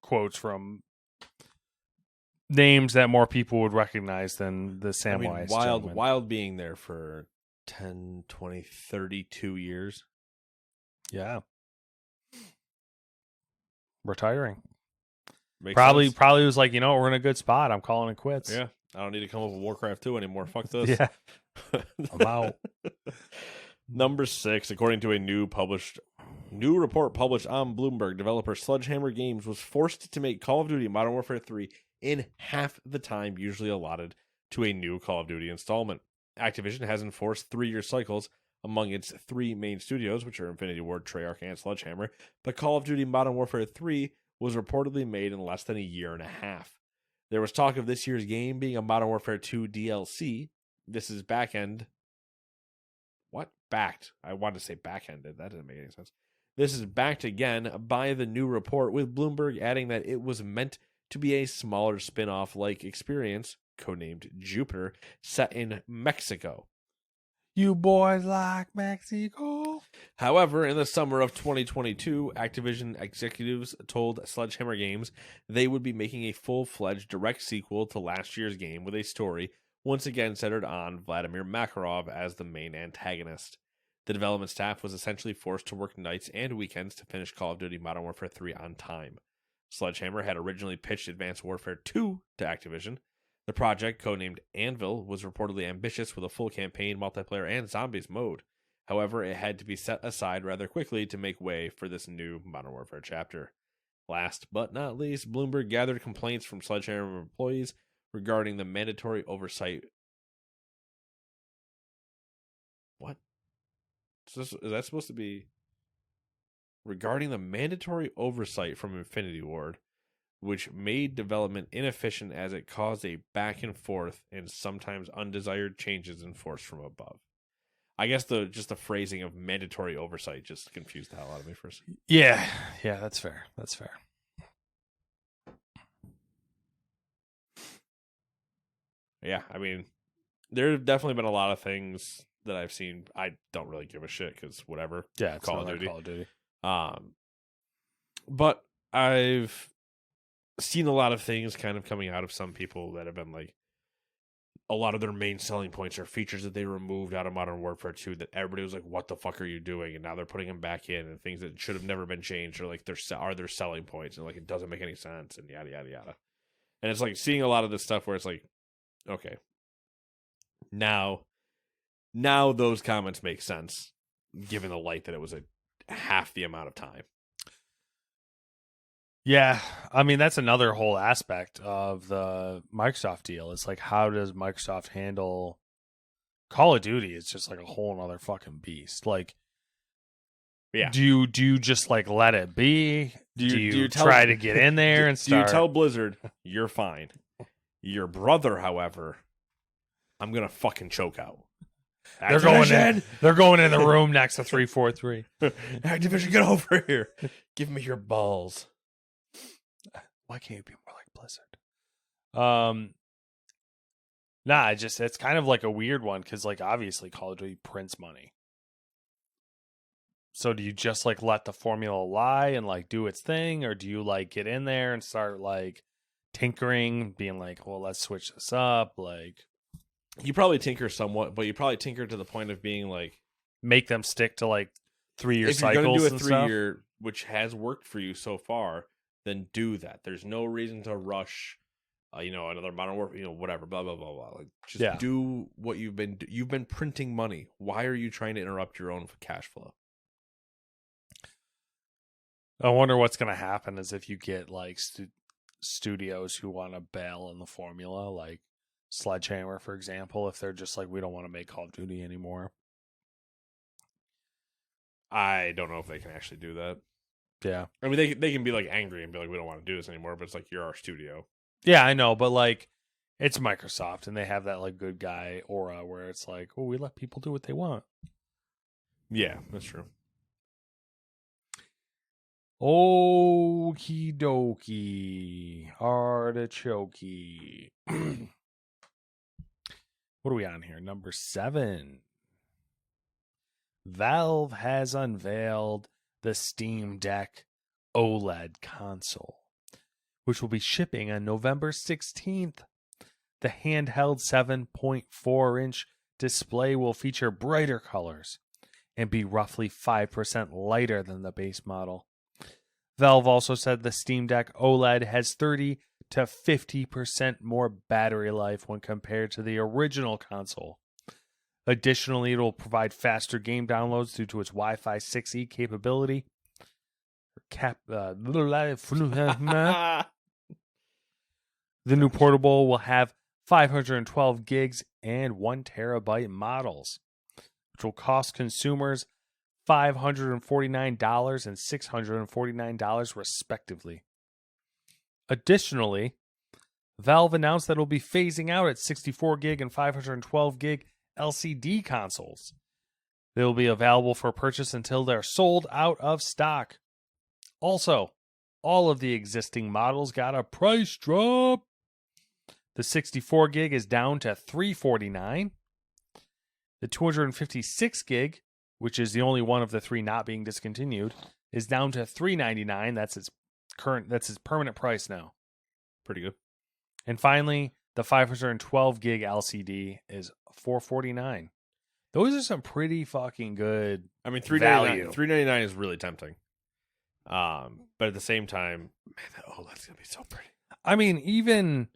quotes from names that more people would recognize than the Samwise. Wild being there for 10, 20, 32 years. Yeah. Retiring. Makes probably sense. was like, we're in a good spot. I'm calling it quits. Yeah. I don't need to come up with Warcraft 2 anymore. Fuck this. Yeah. I'm out. Number 6, according to a new report published on Bloomberg, developer Sledgehammer Games was forced to make Call of Duty Modern Warfare 3 in half the time usually allotted to a new Call of Duty installment. Activision has enforced 3-year cycles among its 3 main studios, which are Infinity Ward, Treyarch, and Sledgehammer, but Call of Duty Modern Warfare 3 was reportedly made in less than a year and a half. There was talk of this year's game being a Modern Warfare 2 DLC. This is back-end. What? Backed. I wanted to say back-ended. That didn't make any sense. This is backed again by the new report, with Bloomberg adding that it was meant to be a smaller spin-off like experience, codenamed Jupiter, set in Mexico. You boys like Mexico? However, in the summer of 2022, Activision executives told Sledgehammer Games they would be making a full-fledged direct sequel to last year's game with a story once again centered on Vladimir Makarov as the main antagonist. The development staff was essentially forced to work nights and weekends to finish Call of Duty Modern Warfare 3 on time. Sledgehammer had originally pitched Advanced Warfare 2 to Activision. The project, codenamed Anvil, was reportedly ambitious with a full campaign, multiplayer, and zombies mode. However, it had to be set aside rather quickly to make way for this new Modern Warfare chapter. Last but not least, Bloomberg gathered complaints from Sledgehammer employees regarding the mandatory oversight. What? Is that supposed to be regarding the mandatory oversight from Infinity Ward, which made development inefficient as it caused a back and forth and sometimes undesired changes enforced from above. I guess the phrasing of mandatory oversight just confused the hell out of me for a second. Yeah, that's fair. Yeah, I mean, there have definitely been a lot of things that I've seen. I don't really give a shit because whatever. Yeah, it's Call of Duty. Call of Duty. But I've seen a lot of things kind of coming out of some people that have been like, a lot of their main selling points are features that they removed out of Modern Warfare 2 that everybody was like, what the fuck are you doing? And now they're putting them back in, and things that should have never been changed, or like their selling points, and like it doesn't make any sense, and yada yada yada. And it's like seeing a lot of this stuff where it's like, okay, now those comments make sense given the light that it was a half the amount of time. Yeah, I mean, that's another whole aspect of the Microsoft deal. It's like, how does Microsoft handle Call of Duty? It's just like a whole other fucking beast. Like, yeah, do you just like let it be? Do you try to get in there and start? Do you tell Blizzard you're fine? Your brother, however, I'm gonna fucking choke out. They're going in the room next to 343. Activision, get over here. Give me your balls. Why can't you be more like Blizzard? It's kind of like a weird one because, like, obviously Call of Duty prints money. So do you just like let the formula lie and like do its thing, or do you like get in there and start like tinkering, being like, well, let's switch this up? Like, you probably tinker somewhat, but you probably tinker to the point of being like, make them stick to like 3-year cycles. If you're going to do a 3-year which has worked for you so far, then do that. There's no reason to rush, another Modern Warfare, whatever, blah, blah, blah, blah. Like, just do what you've been printing money. Why are you trying to interrupt your own cash flow? I wonder what's going to happen is if you get like studios who want to bail on the formula, like Sledgehammer, for example, if they're just like, we don't want to make Call of Duty anymore. I don't know if they can actually do that. Yeah. I mean, they can be like angry and be like, we don't want to do this anymore, but it's like, you're our studio. Yeah, I know, but like, it's Microsoft and they have that like good guy aura where it's like, oh, we let people do what they want. Yeah, that's true. Okie dokie. Artichokey. What are we on here? Number 7. Valve has unveiled the Steam Deck OLED console, which will be shipping on November 16th. The handheld 7.4-inch display will feature brighter colors and be roughly 5% lighter than the base model. Valve also said the Steam Deck OLED has 30 to 50% more battery life when compared to the original console. Additionally, it will provide faster game downloads due to its Wi-Fi 6E capability. The new portable will have 512 gigs and 1 terabyte models, which will cost consumers $549 and $649 respectively. Additionally, Valve announced that it will be phasing out its 64 gig and 512 gig LCD consoles. They will be available for purchase until they're sold out of stock. Also, all of the existing models got a price drop. The 64 gig is down to $349. The 256 gig, which is the only one of the 3 not being discontinued, is down to $399. That's its permanent price now. Pretty good. And finally, the 512 gig LCD is $449. Those are some pretty fucking good. I mean, $399 is really tempting. But at the same time, man, that's gonna be so pretty. I mean, even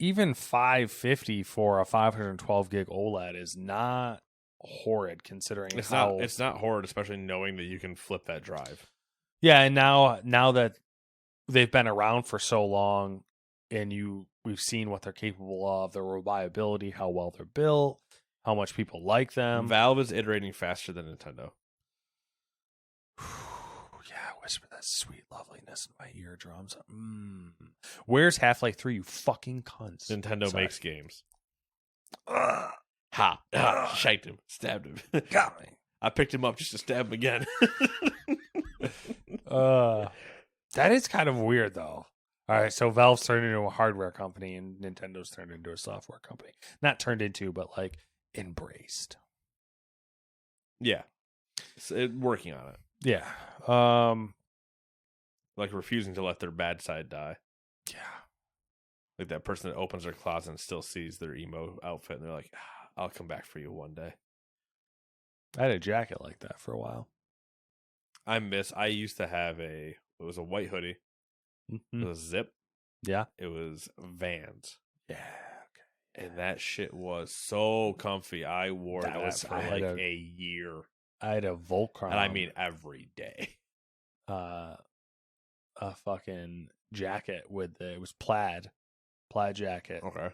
$550 for a 512 gig OLED is not horrid considering it's not horrid, especially knowing that you can flip that drive. Yeah, and now that they've been around for so long and we've seen what they're capable of, their reliability, how well they're built, how much people like them. Valve is iterating faster than Nintendo. Yeah, whisper that sweet loveliness in my eardrums. Where's Half-Life 3, you fucking cunts? Nintendo makes games. Ha! Shite him. Stabbed him. Got me. I picked him up just to stab him again. That is kind of weird, though. All right, so Valve's turned into a hardware company and Nintendo's turned into a software company. Not turned into, but like embraced. Yeah. Working on it. Yeah. Like refusing to let their bad side die. Yeah. Like that person that opens their closet and still sees their emo outfit and they're like, I'll come back for you one day. I had a jacket like that for a while. I used to have it was a white hoodie. Mm-hmm. It was zip. Yeah. It was Vans. Yeah. Okay. And that shit was so comfy. I wore that for like a year. I had a Volcron. And I mean every day. A fucking jacket it was plaid jacket. Okay.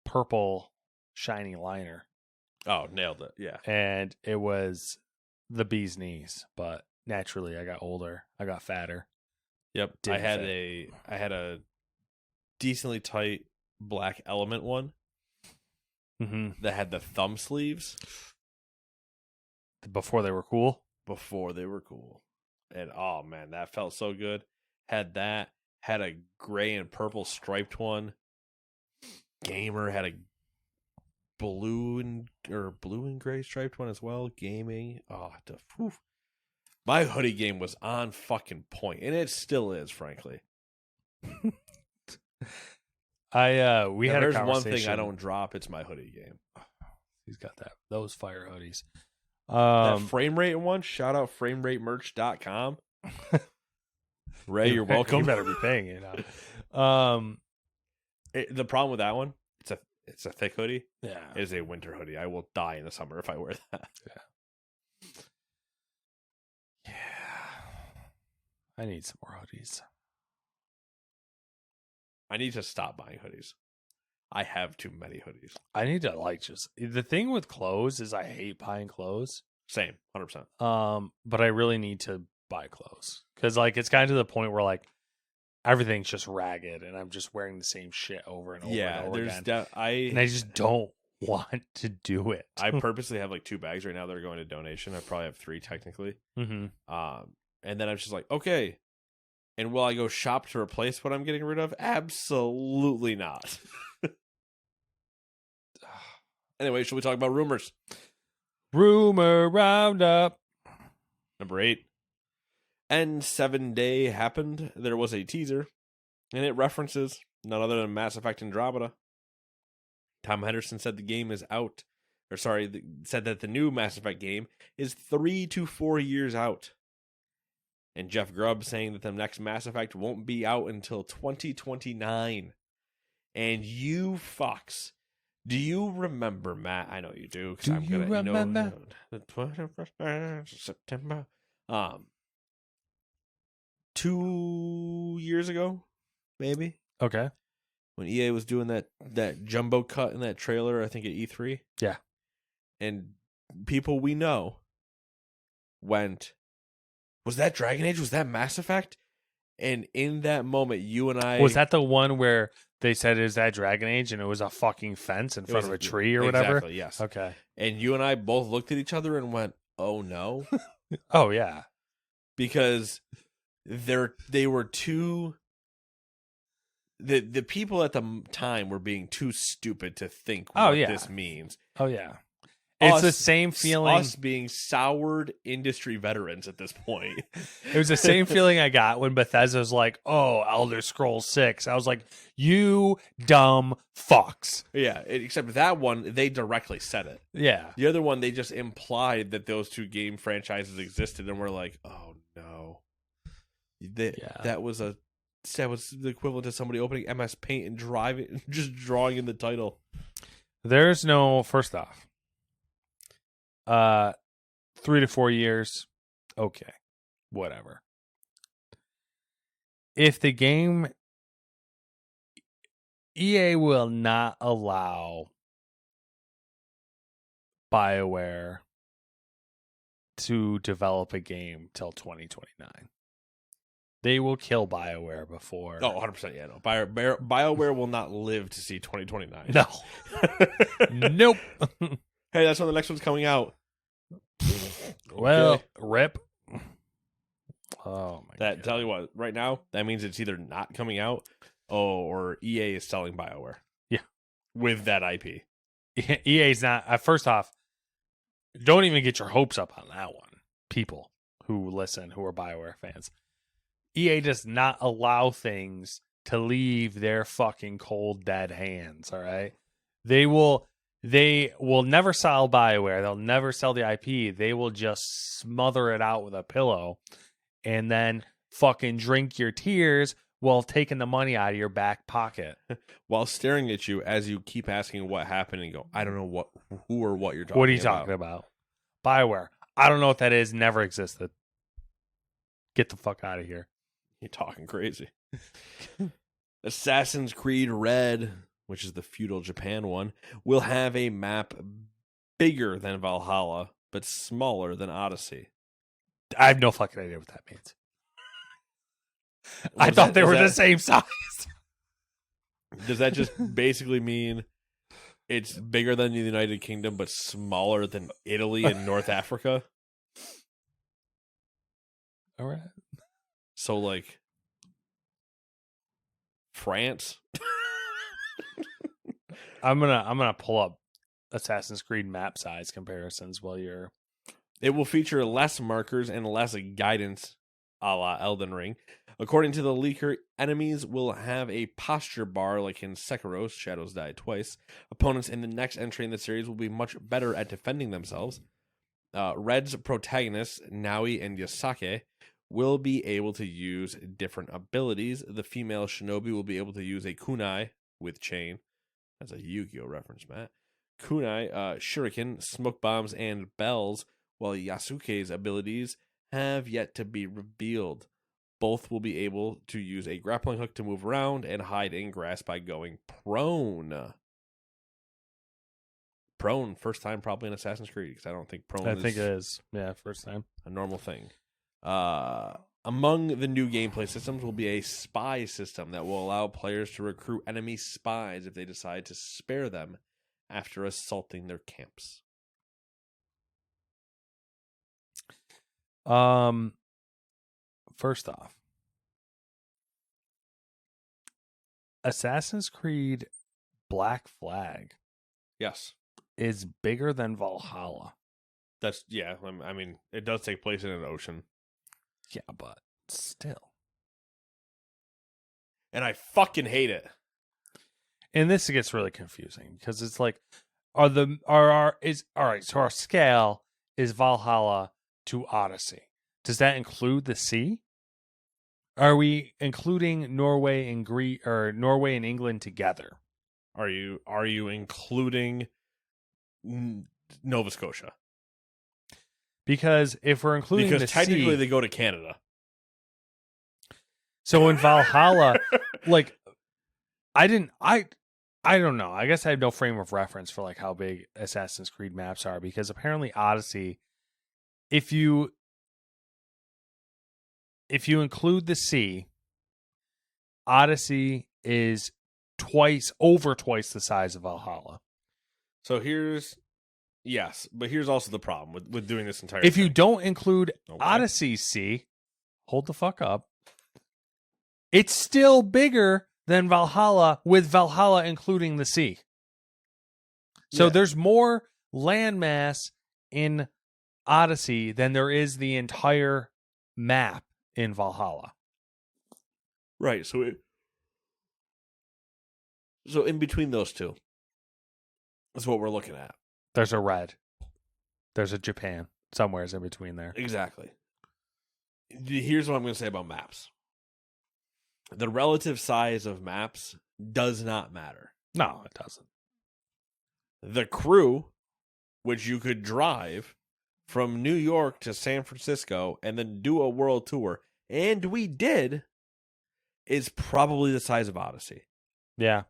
Purple shiny liner. Oh, nailed it. Yeah. And it was the bee's knees, but naturally I got older. I got fatter. Yep. I had a decently tight black Element one that had the thumb sleeves. Before they were cool? Before they were cool. And oh man, that felt so good. Had that. Had a gray and purple striped one. Gamer had a blue and gray striped one as well. Gaming. Oh, my hoodie game was on fucking point, and it still is, frankly. We had a conversation. There's one thing I don't drop. It's my hoodie game. He's got those fire hoodies. That frame rate one, shout out frameratemerch.com. Ray, you're welcome. You better be paying it now. The problem with that one, it's a thick hoodie. Yeah. It is a winter hoodie. I will die in the summer if I wear that. Yeah. I need some more hoodies. I need to stop buying hoodies. I have too many hoodies. I need to just the thing with clothes is I hate buying clothes. Same, 100%. But I really need to buy clothes because it's kind of to the point where everything's just ragged and I'm just wearing the same shit over and over. Yeah, and over there's again. and I just don't want to do it. I purposely have 2 bags right now that are going to donation. I probably have 3 technically. Mm-hmm. And then I'm just okay. And will I go shop to replace what I'm getting rid of? Absolutely not. Anyway, should we talk about rumors? Rumor roundup. Number 8. N7 Day happened. There was a teaser, and it references none other than Mass Effect Andromeda. Tom Henderson said the game is out. Said that the new Mass Effect game is 3 to 4 years out. And Jeff Grubb saying that the next Mass Effect won't be out until 2029. And you fucks. Do you remember, Matt? I know you do, because I'm gonna remember the 21st September. 2 years ago, maybe. Okay. When EA was doing that jumbo cut in that trailer, I think at E3. Yeah. And people we know went, was that Dragon Age? Was that Mass Effect? And in that moment, you and I... Was that the one where they said, is that Dragon Age? And it was a fucking fence in front of a tree or whatever? Exactly, yes. Okay. And you and I both looked at each other and went, oh no. Oh, yeah. Because they were too... The people at the time were being too stupid to think what this means. Oh, yeah. It's the same feeling. Us being soured industry veterans at this point. It was the same feeling I got when Bethesda was like, oh, Elder Scrolls 6. I was like, you dumb fucks. Yeah, except that one, they directly said it. Yeah. The other one, they just implied that those 2 game franchises existed, and we're like, oh, no. That was the equivalent to somebody opening MS Paint and just drawing in the title. There's no, first off, 3 to 4 years, okay, whatever. If the game, EA will not allow BioWare to develop a game till 2029. They will kill BioWare before. Oh, 100%. Yeah, no. BioWare will not live to see 2029. No. Nope. Hey, that's when the next one's coming out. Well, rip. Oh, my God. Tell you what, right now, that means it's either not coming out or EA is selling BioWare. Yeah. With that IP. EA's not. First off, don't even get your hopes up on that one. People who listen, who are BioWare fans. EA does not allow things to leave their fucking cold, dead hands, all right? They will never sell BioWare. They'll never sell the IP. They will just smother it out with a pillow and then fucking drink your tears while taking the money out of your back pocket. While staring at you as you keep asking what happened and go, I don't know who or what you're talking about. What are you talking about? BioWare. I don't know what that is. Never existed. Get the fuck out of here. You're talking crazy. Assassin's Creed Red, which is the feudal Japan one, will have a map bigger than Valhalla, but smaller than Odyssey. I have no fucking idea what that means. I thought they were the same size. Does that just basically mean it's bigger than the United Kingdom, but smaller than Italy and North Africa? All right. So, France? I'm gonna pull up Assassin's Creed map size comparisons while you're... It will feature less markers and less guidance, a la Elden Ring. According to the leaker, enemies will have a posture bar like in Sekiro's Shadows Die Twice. Opponents in the next entry in the series will be much better at defending themselves. Red's protagonists, Naoi and Yasake, will be able to use different abilities. The female shinobi will be able to use a kunai with chain. That's a Yu-Gi-Oh reference, Matt. Kunai, shuriken, smoke bombs, and bells, while Yasuke's abilities have yet to be revealed. Both will be able to use a grappling hook to move around and hide in grass by going prone. Prone, first time probably in Assassin's Creed, because I don't think prone I think it is. Yeah, first time. A normal thing. Among the new gameplay systems will be a spy system that will allow players to recruit enemy spies if they decide to spare them after assaulting their camps. First off, Assassin's Creed Black Flag, yes, is bigger than Valhalla. I mean, it does take place in an ocean. Yeah, but still. And I fucking hate it. And this gets really confusing because it's like, so our scale is Valhalla to Odyssey. Does that include the sea? Are we including Norway and Norway and England together? Are you including Nova Scotia? Because if we're including the technically sea, they go to Canada. So in Valhalla, like I don't know. I guess I have no frame of reference for like how big Assassin's Creed maps are, because apparently Odyssey, if you include the sea, Odyssey is over twice the size of Valhalla. So here's also the problem with doing this entire If thing. you don't include Odyssey's sea, hold the fuck up. It's still bigger than Valhalla, with Valhalla including the sea. So there's more landmass in Odyssey than there is the entire map in Valhalla. Right. So in between those two is what we're looking at. There's a red. There's a Japan. Somewhere's in between there. Exactly. Here's what I'm going to say about maps. The relative size of maps does not matter. No, it doesn't. The crew, which you could drive from New York to San Francisco and then do a world tour, and we did, is probably the size of Odyssey. Yeah.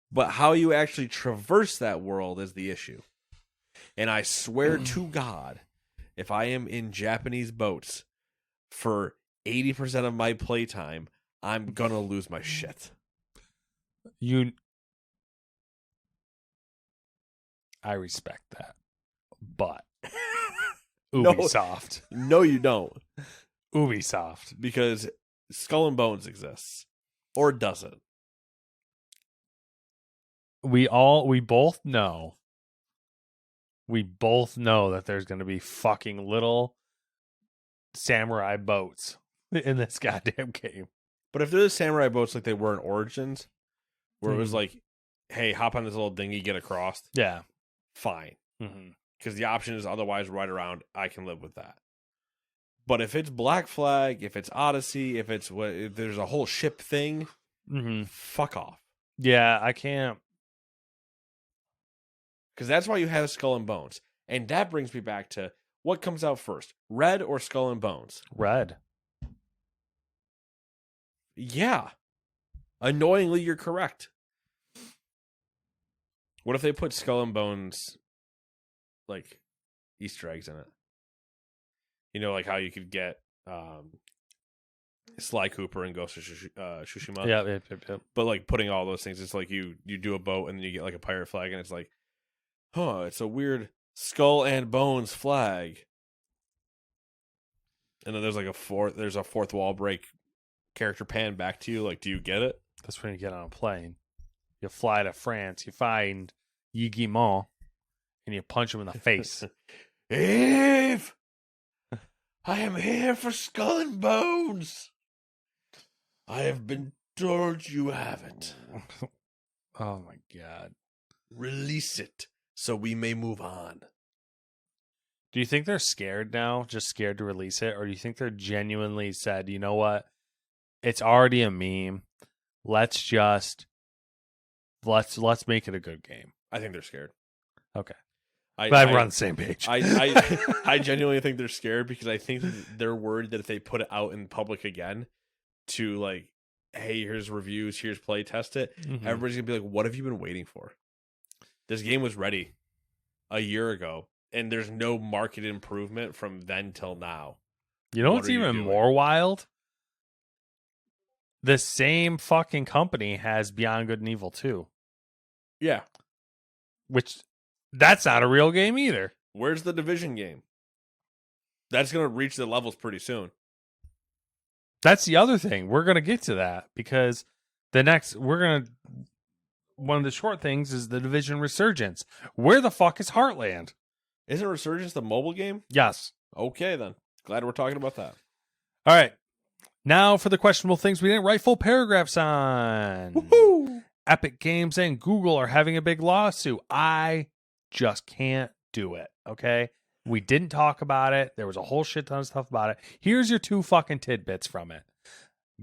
But how you actually traverse that world is the issue. And I swear to God, if I am in Japanese boats for 80% of my playtime, I'm gonna lose my shit. I respect that. But Ubisoft. No, you don't. Ubisoft. Because Skull and Bones exists. Or does it? We both know that there's going to be fucking little samurai boats in this goddamn game. But if there's samurai boats like they were in Origins, where it was like, hey, hop on this little dinghy, get across. Yeah. Fine. Because the option is otherwise right around, I can live with that. But if it's Black Flag, if it's Odyssey, if there's a whole ship thing, fuck off. Yeah, I can't. Because that's why you have Skull and Bones. And that brings me back to what comes out first, Red or Skull and Bones? Red. Yeah. Annoyingly, you're correct. What if they put Skull and Bones, like, Easter eggs in it? You know, like how you could get Sly Cooper and Ghost of Tsushima. Yeah. But, like, putting all those things, it's like you do a boat and then you get, like, a pirate flag, and it's like, it's a weird Skull and Bones flag. And then there's like a fourth wall break character pan back to you. Like, do you get it? That's when you get on a plane. You fly to France, you find Yigimon, and you punch him in the face. Eve! I am here for Skull and Bones. I have been told you haven't. Oh my God. Release it so we may move on. Do you think they're scared now, just scared to release it? Or do you think they're genuinely said, you know what? It's already a meme. Let's make it a good game. I think they're scared. Okay. But we're on the same page. I genuinely think they're scared because I think they're worried that if they put it out in public again to like, hey, here's reviews, here's play test it, everybody's going to be like, what have you been waiting for? This game was ready a year ago, and there's no market improvement from then till now. You know what's even more wild? The same fucking company has Beyond Good and Evil 2. Yeah. Which, that's not a real game either. Where's the Division game? That's going to reach the levels pretty soon. That's the other thing. We're going to get to that because one of the short things is the Division Resurgence. Where the fuck is Heartland? Isn't Resurgence the mobile game? Yes. Okay, then. Glad we're talking about that. All right. Now for the questionable things we didn't write full paragraphs on. Woohoo! Epic Games and Google are having a big lawsuit. I just can't do it, okay? We didn't talk about it. There was a whole shit ton of stuff about it. Here's your 2 fucking tidbits from it.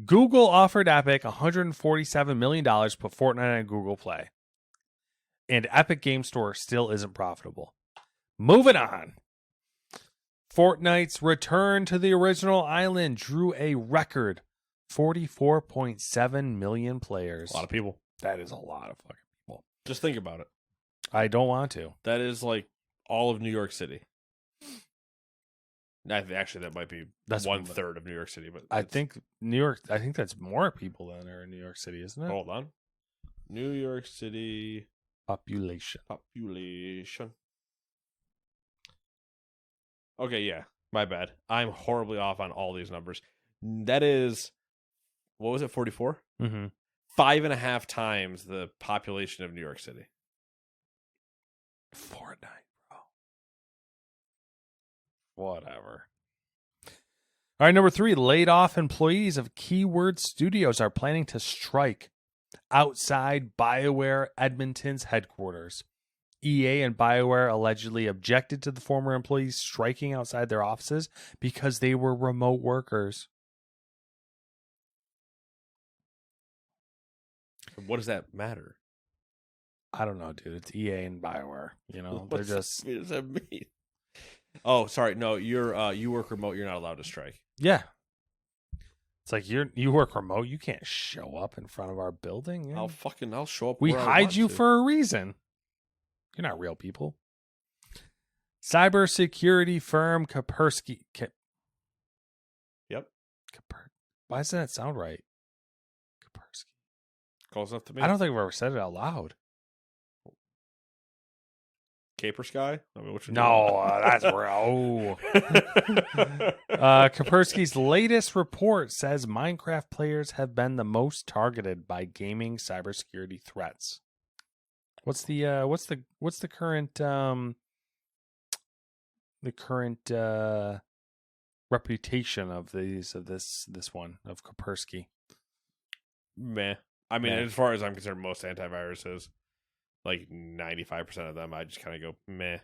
Google offered Epic $147 million to put Fortnite on Google Play. And Epic Game Store still isn't profitable. Moving on. Fortnite's return to the original island drew a record 44.7 million players. A lot of people. That is a lot of fucking people. Just think about it. I don't want to. That is like all of New York City. Actually, that might be 1/3 of New York City. But I think that's more people than are in New York City, isn't it? Hold on. New York City population. Okay, yeah. My bad. I'm horribly off on all these numbers. That is, what was it, 44? Mm-hmm. 5.5 times the population of New York City. Fortnite, bro. Whatever. All right, number 3. Laid off employees of Keyword Studios are planning to strike outside BioWare Edmonton's headquarters. EA and BioWare allegedly objected to the former employees striking outside their offices because they were remote workers. What does that matter? I don't know, dude. It's EA and BioWare. You know, they're just. What does that mean? Oh, sorry. No, you work remote. You're not allowed to strike. Yeah. It's like you work remote. You can't show up in front of our building. Yeah. I'll show up. We hide you for a reason. You're not real people. Cybersecurity firm Kaspersky. Yep. Why doesn't that sound right? Kaspersky. Close enough to me. I don't think I've ever said it out loud. Caper Sky? I mean, that's real. Kaspersky's latest report says Minecraft players have been the most targeted by gaming cybersecurity threats. What's the current reputation of this one of Kaspersky? Meh. I mean, as far as I'm concerned, most antiviruses, like 95% of them, I just kind of go meh.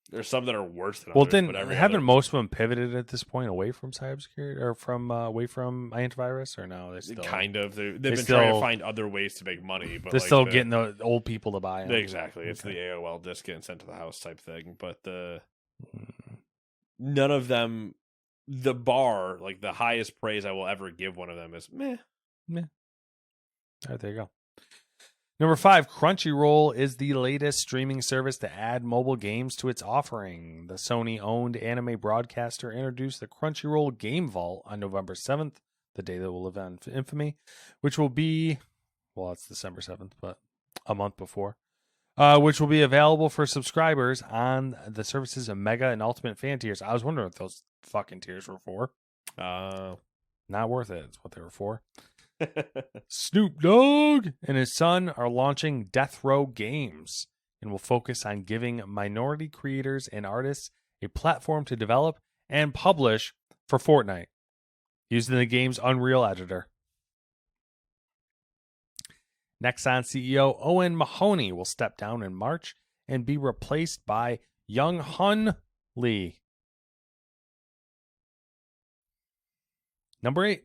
There's some that are worse than others. Well, then haven't most of them pivoted at this point away from cybersecurity or away from antivirus, or no? They still kind of. They've been trying to find other ways to make money, but they're still getting the old people to buy them. Exactly. It's the AOL disc getting sent to the house type thing, but none of them. The bar, like the highest praise I will ever give one of them is meh. All right, there you go. Number 5, Crunchyroll is the latest streaming service to add mobile games to its offering. The Sony-owned anime broadcaster introduced the Crunchyroll Game Vault on November 7th, the day that will live on infamy, which will be, well, it's December 7th, but a month before, which will be available for subscribers on the service's Mega and Ultimate Fan tiers. I was wondering what those fucking tiers were for. Not worth it. It's what they were for. Snoop Dogg and his son are launching Death Row Games and will focus on giving minority creators and artists a platform to develop and publish for Fortnite using the game's Unreal editor. Nexon CEO Owen Mahoney will step down in March and be replaced by Young Hun Lee. Number 8.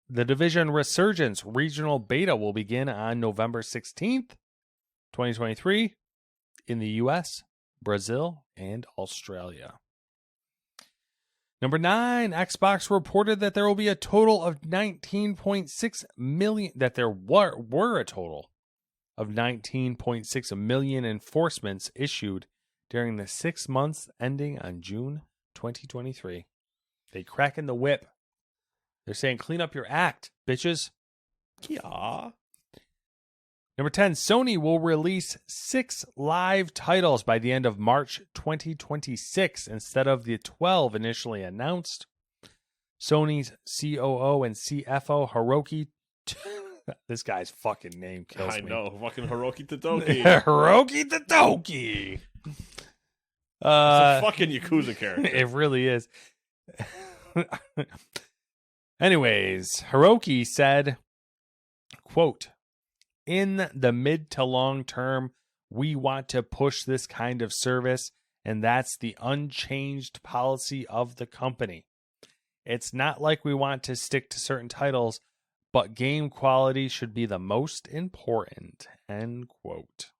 The Division Resurgence Regional Beta will begin on November 16th, 2023 in the US, Brazil, and Australia. Number 9, Xbox reported that there will be a total of 19.6 million, that there were a total of 19.6 million enforcements issued during the 6 months ending on June 2023. They cracking the whip. They're saying, clean up your act, bitches. Yeah. Number 10, Sony will release 6 live titles by the end of March 2026 instead of the 12 initially announced. Sony's COO and CFO, Hiroki... This guy's fucking name kills me. I know, fucking Hiroki Totoki. Hiroki Totoki. It's a fucking Yakuza character. It really is. Anyways, Hiroki said, quote, "In the mid to long term, we want to push this kind of service, and that's the unchanged policy of the company. It's not like we want to stick to certain titles, but game quality should be the most important," end quote.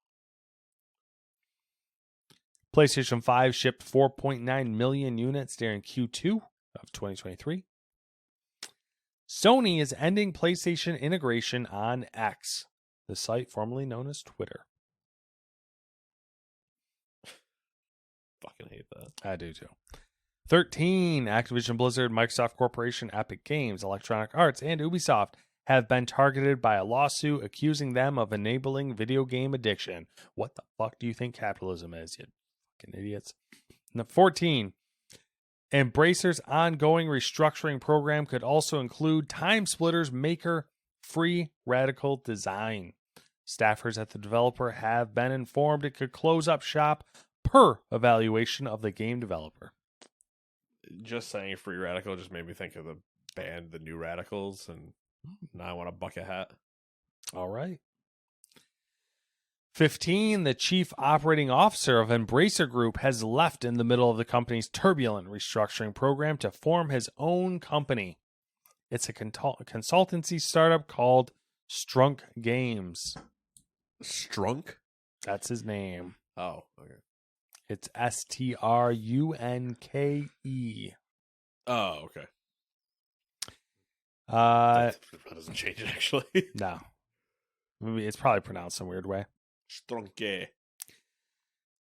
PlayStation 5 shipped 4.9 million units during Q2 of 2023. Sony is ending PlayStation integration on X, the site formerly known as Twitter. Fucking hate that. I do too. 13. Activision Blizzard, Microsoft Corporation, Epic Games, Electronic Arts, and Ubisoft have been targeted by a lawsuit accusing them of enabling video game addiction. What the fuck do you think capitalism is, you fucking idiots? 14. Embracer's ongoing restructuring program could also include Time Splitter's maker, Free Radical Design. Staffers at the developer have been informed it could close up shop per evaluation of the game developer. Just saying Free Radical just made me think of the band The New Radicals, and now I want a bucket hat. All right. 15. The chief operating officer of Embracer Group has left in the middle of the company's turbulent restructuring program to form his own company. It's a consultancy startup called Strunk Games. Strunk? That's his name. Oh, okay. It's Strunke. Oh, okay. That doesn't change it, actually. No. Maybe it's probably pronounced some weird way. Strunke.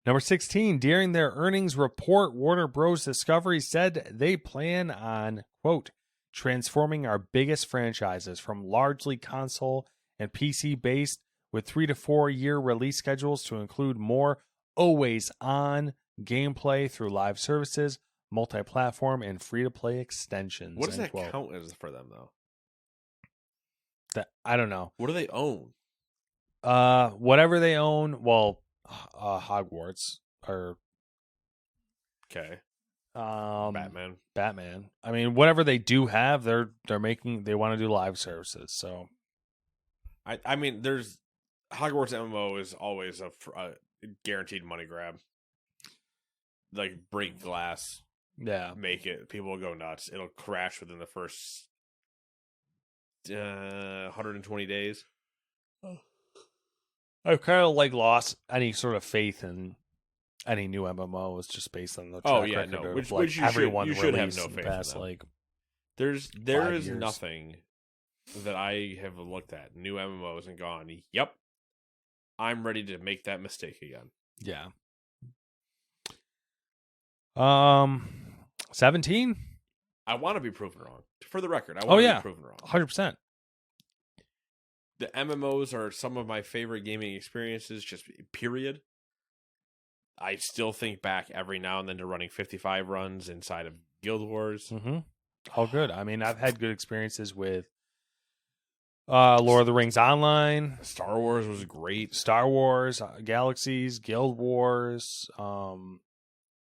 Number 16, during their earnings report, Warner Bros. Discovery said they plan on, quote, transforming our biggest franchises from largely console and PC based with 3 to 4 year release schedules to include more always on gameplay through live services, multi-platform, and free-to-play extensions. What does that count as for them, though? That I don't know. What do they own? Whatever they own. Well, Hogwarts or okay. Batman. I mean, whatever they do have, they're making. They want to do live services. So, I mean, there's Hogwarts MMO is always a guaranteed money grab. Like break glass. Yeah, make it. People will go nuts. It'll crash within the first 120 days. I've kind of lost any sort of faith in any new MMO. It's just based on the track record of which everyone you should have released no in the faith past, in there is years. nothing that I have looked at new MMOs and gone, yep, I'm ready to make that mistake again. Yeah. 17. I want to be proven wrong. For the record, I want to be proven wrong. 100%. The MMOs are some of my favorite gaming experiences, just period. I still think back every now and then to running 55 runs inside of Guild Wars. Mm-hmm. All good. I mean, I've had good experiences with Lord of the Rings Online. Star Wars was great. Star Wars, Galaxies, Guild Wars.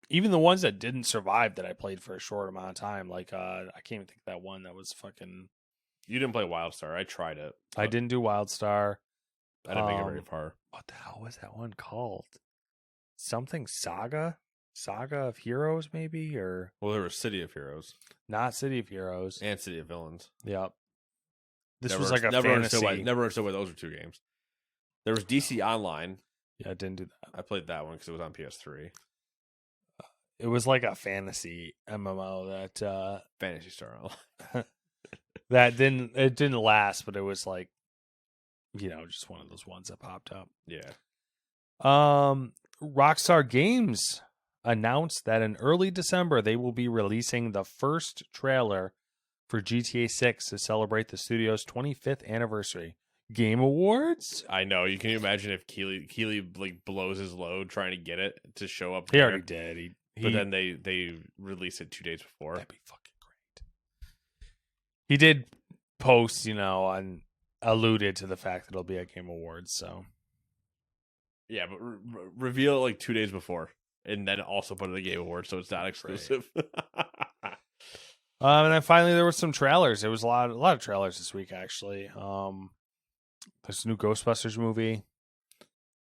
Even the ones that didn't survive that I played for a short amount of time. Like, I can't even think of that one that was fucking... You didn't play WildStar. I tried it. I didn't do WildStar. I didn't make it very far. What the hell was that one called? Something Saga? Saga of Heroes, maybe, or Well, there was City of Heroes not City of Heroes. and City of Villains. Yep. This Never, was like a never fantasy. never understood why those were two games. There was DC Online. Yeah, I didn't do that. I played that one because it was on PS3. It was like a fantasy MMO that Fantasy Star Online. that didn't last, but it was like, just one of those ones that popped up. Yeah. Rockstar Games announced that in early December they will be releasing the first trailer for GTA 6 to celebrate the studio's 25th anniversary. Game Awards? I know. You can imagine if Keely like blows his load trying to get it to show up. He already did. But then they released it 2 days before. That'd be fucking great. He did post, and alluded to the fact that it'll be at Game Awards. So yeah, but reveal it like 2 days before, and then also put it in the Game Awards, so it's not exclusive. And then finally there were some trailers. There was a lot of trailers this week, actually. There's a new Ghostbusters movie.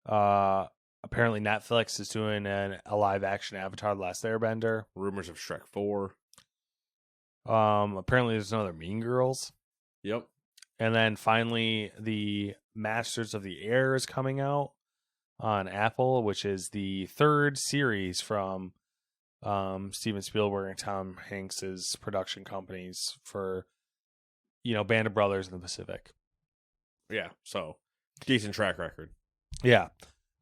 Apparently Netflix is doing a live action Avatar: The Last Airbender. Rumors of Shrek 4. Apparently there's another Mean Girls. Yep. And then finally the Masters of the Air is coming out on Apple, which is the third series from Steven Spielberg and Tom Hanks's production companies for, Band of Brothers in the Pacific. Yeah, so decent track record. Yeah,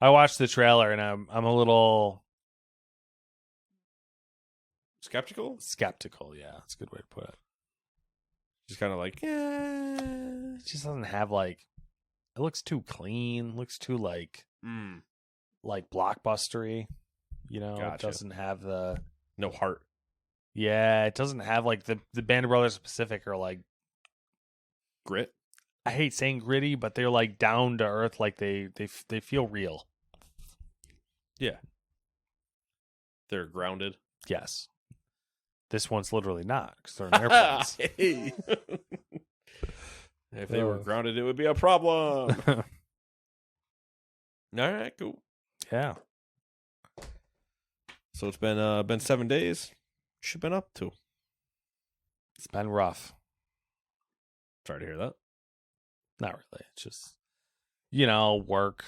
I watched the trailer and I'm a little skeptical. Yeah, that's a good way to put it. Just kind of like, yeah, it just doesn't have like. It looks too clean. Looks too like blockbustery. Gotcha. It doesn't have no heart. Yeah, it doesn't have like the Band of Brothers Pacific are like grit. I hate saying gritty, but they're like down to earth, like they feel real. Yeah. They're grounded. Yes. This one's literally not because they're in airplanes. Hey. If they were grounded, it would be a problem. All right, cool. Yeah. So it's been 7 days. What you been up to? It's been rough. Sorry to hear that. Not really. It's just, work.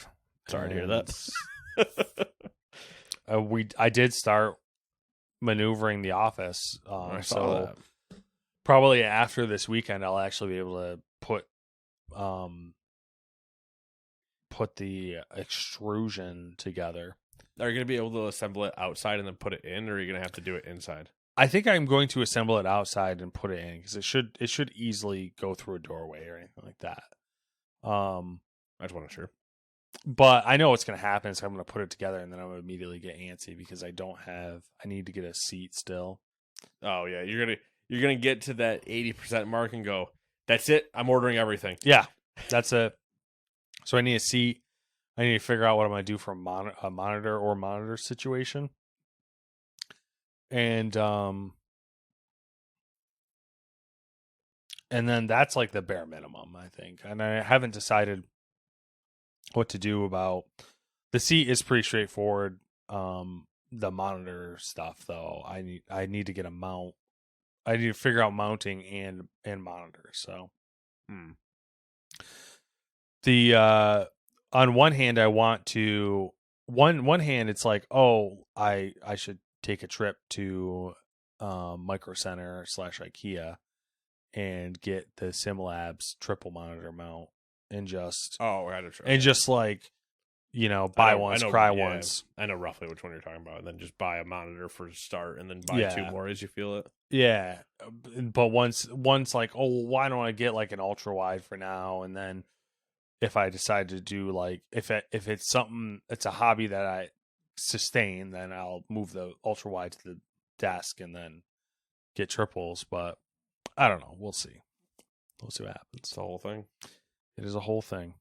Sorry to hear that. I did start maneuvering the office. I saw so that. Probably after this weekend, I'll actually be able to put the extrusion together. Are you going to be able to assemble it outside and then put it in, or are you going to have to do it inside? I think I'm going to assemble it outside and put it in because it should easily go through a doorway or anything like that. I just want to sure. But I know what's going to happen, so I'm going to put it together and then I'm going to immediately get antsy because I need to get a seat still. Oh yeah, you're gonna get to that 80% mark and go, that's it. I'm ordering everything. Yeah, that's it. So I need a seat. I need to figure out what I'm going to do for a monitor situation. And then that's like the bare minimum, I think. And I haven't decided what to do about the seat is pretty straightforward. The monitor stuff though, I need to get a mount. I need to figure out mounting and monitor. So the on one hand I want to one hand it's like, oh, I should take a trip to Micro Center / IKEA and get the SimLabs triple monitor mount and just just like buy once, cry once. I know roughly which one you're talking about, and then just buy a monitor for start, and then buy 2 more as you feel it. Yeah, but once like, oh, well, why don't I get like an ultra wide for now, and then if I decide to do like if it's something, it's a hobby that I sustain, then I'll move the ultra wide to the desk and then get triples. But I don't know. We'll see. We'll see what happens. It's the whole thing. It is a whole thing.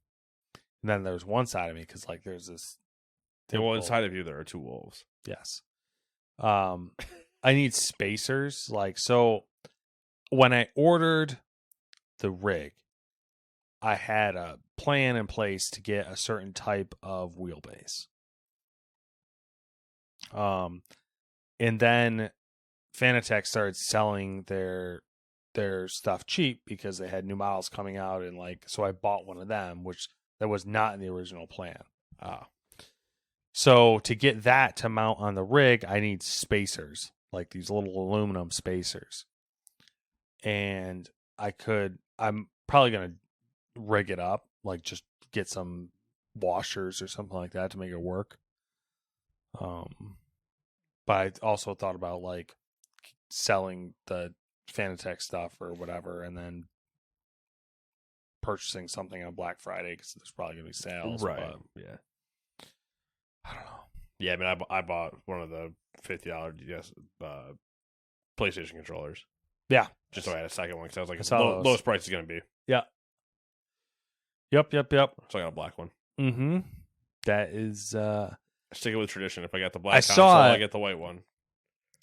And then there's one side of me because like there's this. Well, inside of you there are 2 wolves. Yes. I need spacers. Like, so when I ordered the rig, I had a plan in place to get a certain type of wheelbase. And then Fanatec started selling their stuff cheap because they had new models coming out, and like, so I bought one of them, which that was not in the original plan. So to get that to mount on the rig, I need spacers, like these little aluminum spacers. And I'm probably going to rig it up, like just get some washers or something like that to make it work. But I also thought about like selling the Fanatec stuff or whatever, and then purchasing something on Black Friday because there's probably going to be sales. Right. But yeah. I don't know. Yeah, I mean, I bought one of the $50 PlayStation controllers. Yeah. Just so I had a second one because I was like, those. lowest price is going to be. Yeah. Yep. So I got a black one. Mm-hmm. That is... Stick it with tradition. If I got the black console, I get the white one.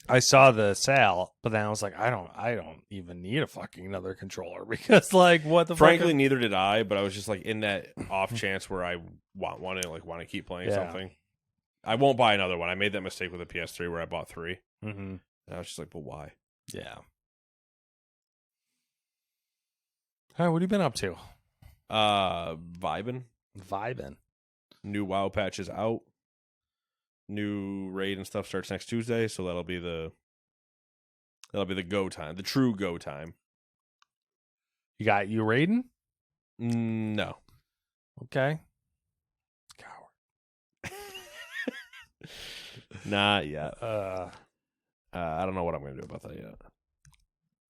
I saw the sale, but then I was like, I don't even need a fucking another controller because, like, what the Frankly, neither did I, but I was just like in that off chance where I want to keep playing something. I won't buy another one. I made that mistake with the PS3 where I bought 3. Mm-hmm. And I was just like, but why? Yeah. All right, what have you been up to? Vibing. New WoW patch is out. New raid and stuff starts next Tuesday, so that'll be the go time, the true go time. You raiding? No. Okay. Coward. Not yet. I don't know what I'm going to do about that yet.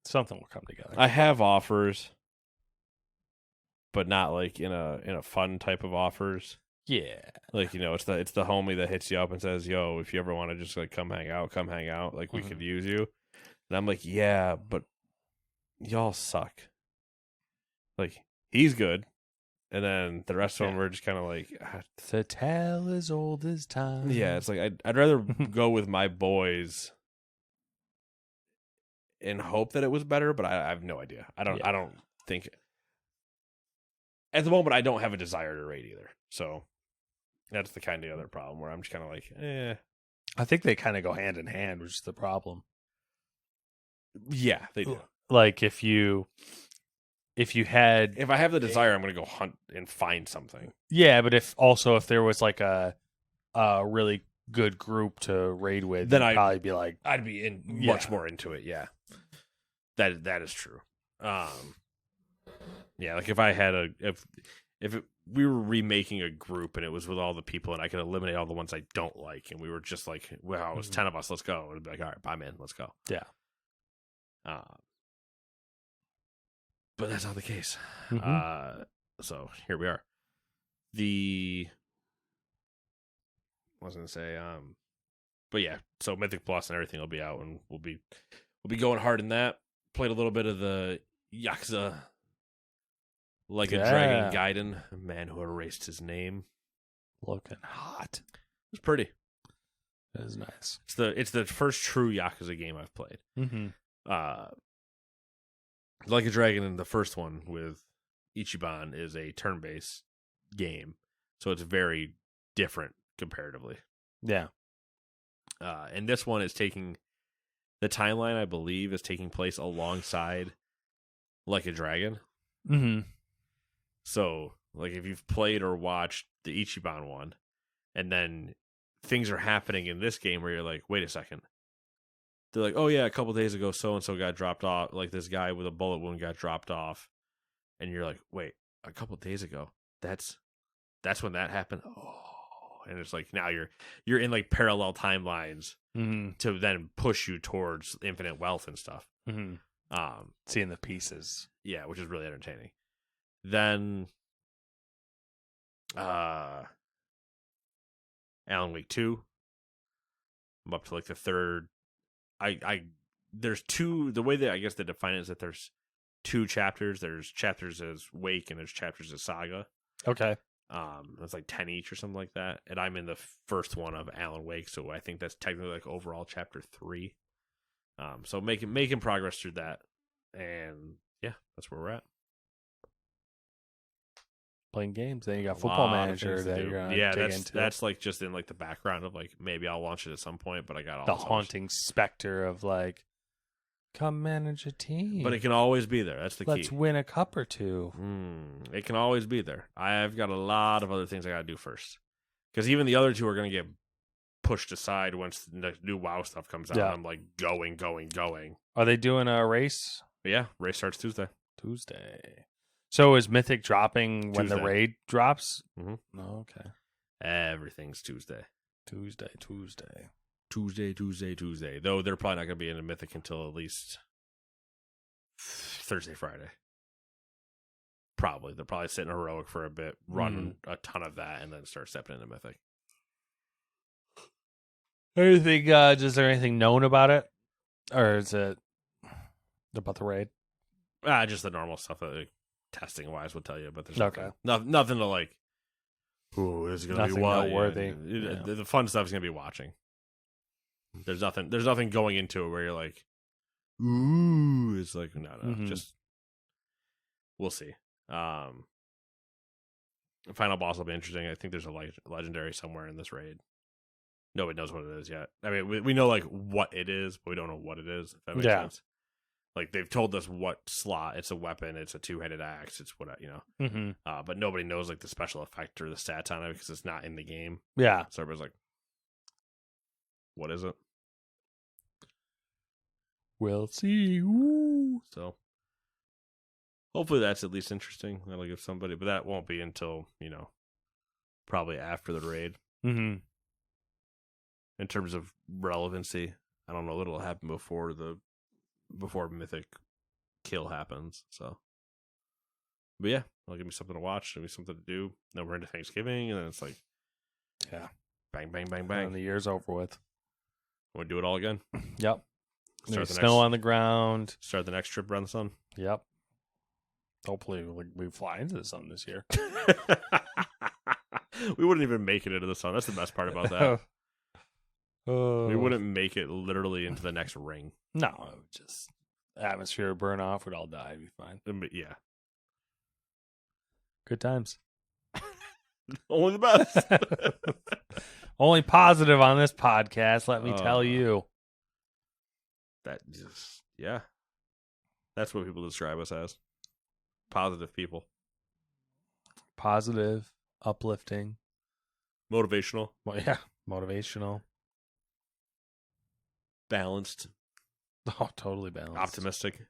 Something will come together. I have offers, but not like in a fun type of offers. Yeah. Like, it's the homie that hits you up and says, yo, if you ever want to just like come hang out. Like, we could use you. And I'm like, yeah, but y'all suck. Like, he's good. And then the rest of them were just kind of like, the tale as old as time. Yeah, it's like I'd rather go with my boys and hope that it was better, but I have no idea. I don't think at the moment I don't have a desire to raid either. So that's the kind of other problem where I'm just kind of like, I think they kind of go hand in hand, which is the problem. Yeah, they do. Like if I have the desire, I'm going to go hunt and find something. Yeah, but if there was like a really good group to raid with, then I'd probably be like, I'd be much more into it. Yeah, that is true. Yeah, like if I had we were remaking a group and it was with all the people and I could eliminate all the ones I don't like, and we were just like, well, it was 10 of us, let's go. It'd be like, all right, I'm in, let's go. Yeah. But that's not the case. So here we are. I was gonna say, but yeah, so Mythic Plus and everything will be out, and we'll be going hard in that. Played a little bit of the Yakuza Like a Dragon Gaiden, a man who erased his name. Looking hot. It's pretty. It is nice. It's the first true Yakuza game I've played. Mm-hmm. Like a Dragon, in the first one with Ichiban, is a turn-based game, so it's very different comparatively. Yeah. And this one is taking the timeline, I believe, is taking place alongside Like a Dragon. Mm-hmm. So, like, if you've played or watched the Ichiban one, and then things are happening in this game where you're like, wait a second. They're like, oh yeah, a couple days ago, so-and-so got dropped off. Like, this guy with a bullet wound got dropped off. And you're like, wait, a couple days ago? That's when that happened? Oh. And it's like, now you're in, like, parallel timelines to then push you towards infinite wealth and stuff. Mm-hmm. Seeing the pieces. Yeah, which is really entertaining. Then Alan Wake 2. I'm up to like the third. There's two. The way that I guess they define it is that there's two chapters. There's chapters as Wake and there's chapters as Saga. Okay. It's like 10 each or something like that. And I'm in the first one of Alan Wake, so I think that's technically like overall chapter 3. So making progress through that. And yeah, that's where we're at. playing games. Then you got Football Manager that you're gonna dig into. That's like just in like the background of like maybe I'll launch it at some point, but I got all the haunting specter of like, come manage a team. But it can always be there. That's the key. Let's win a cup or two. It can always be there. I've got a lot of other things I got to do first, because even the other two are going to get pushed aside once the new WoW stuff comes out. Yeah. I'm like going. Are they doing a race? Yeah, race starts Tuesday. So is Mythic dropping when the raid drops? Mm-hmm. Oh, okay. Everything's Tuesday. Tuesday. Though they're probably not going to be in a Mythic until at least Thursday, Friday. Probably. They'll probably sit in Heroic for a bit, run a ton of that, and then start stepping into Mythic. Anything? Is there anything known about it, or is it about the raid? Just the normal stuff that like, testing wise would tell you, but there's nothing to like. Ooh, this is gonna be noteworthy. The fun stuff is gonna be watching. There's nothing going into it where you're like, ooh, it's like no, just we'll see. Final boss will be interesting. I think there's a legendary somewhere in this raid. Nobody knows what it is yet. I mean, we know like what it is, but we don't know what it is. If that makes sense. Like they've told us what slot. It's a weapon. It's a 2-handed axe. It's what but nobody knows like the special effect or the stats on it because it's not in the game. Yeah. So everybody's like, "What is it?" We'll see. Ooh. So hopefully that's at least interesting. That'll give somebody, but that won't be until probably after the raid. Mm-hmm. In terms of relevancy, I don't know what'll happen before Mythic kill happens. So, but yeah, it'll give me something to watch. It'll be something to do. Then we're into Thanksgiving, and then it's like, bang, bang, bang, bang. And the year's over with. We do it all again. Yep. There's snow on the ground. Start the next trip around the sun. Yep. Hopefully, we fly into the sun this year. We wouldn't even make it into the sun. That's the best part about that. We wouldn't make it literally into the next ring. No, just atmosphere would burn off. We'd all die. It'd be fine. But yeah. Good times. Only the best. Only positive on this podcast, let me tell you. That just, yeah. That's what people describe us as. Positive people. Positive, uplifting. Motivational. Well, yeah, motivational. Balanced. Oh, totally balanced. Optimistic.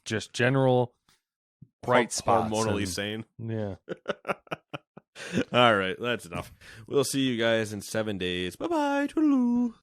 just general bright spots. Hormonally sane. Yeah. All right, that's enough. We'll see you guys in 7 days. Bye-bye. Toodaloo.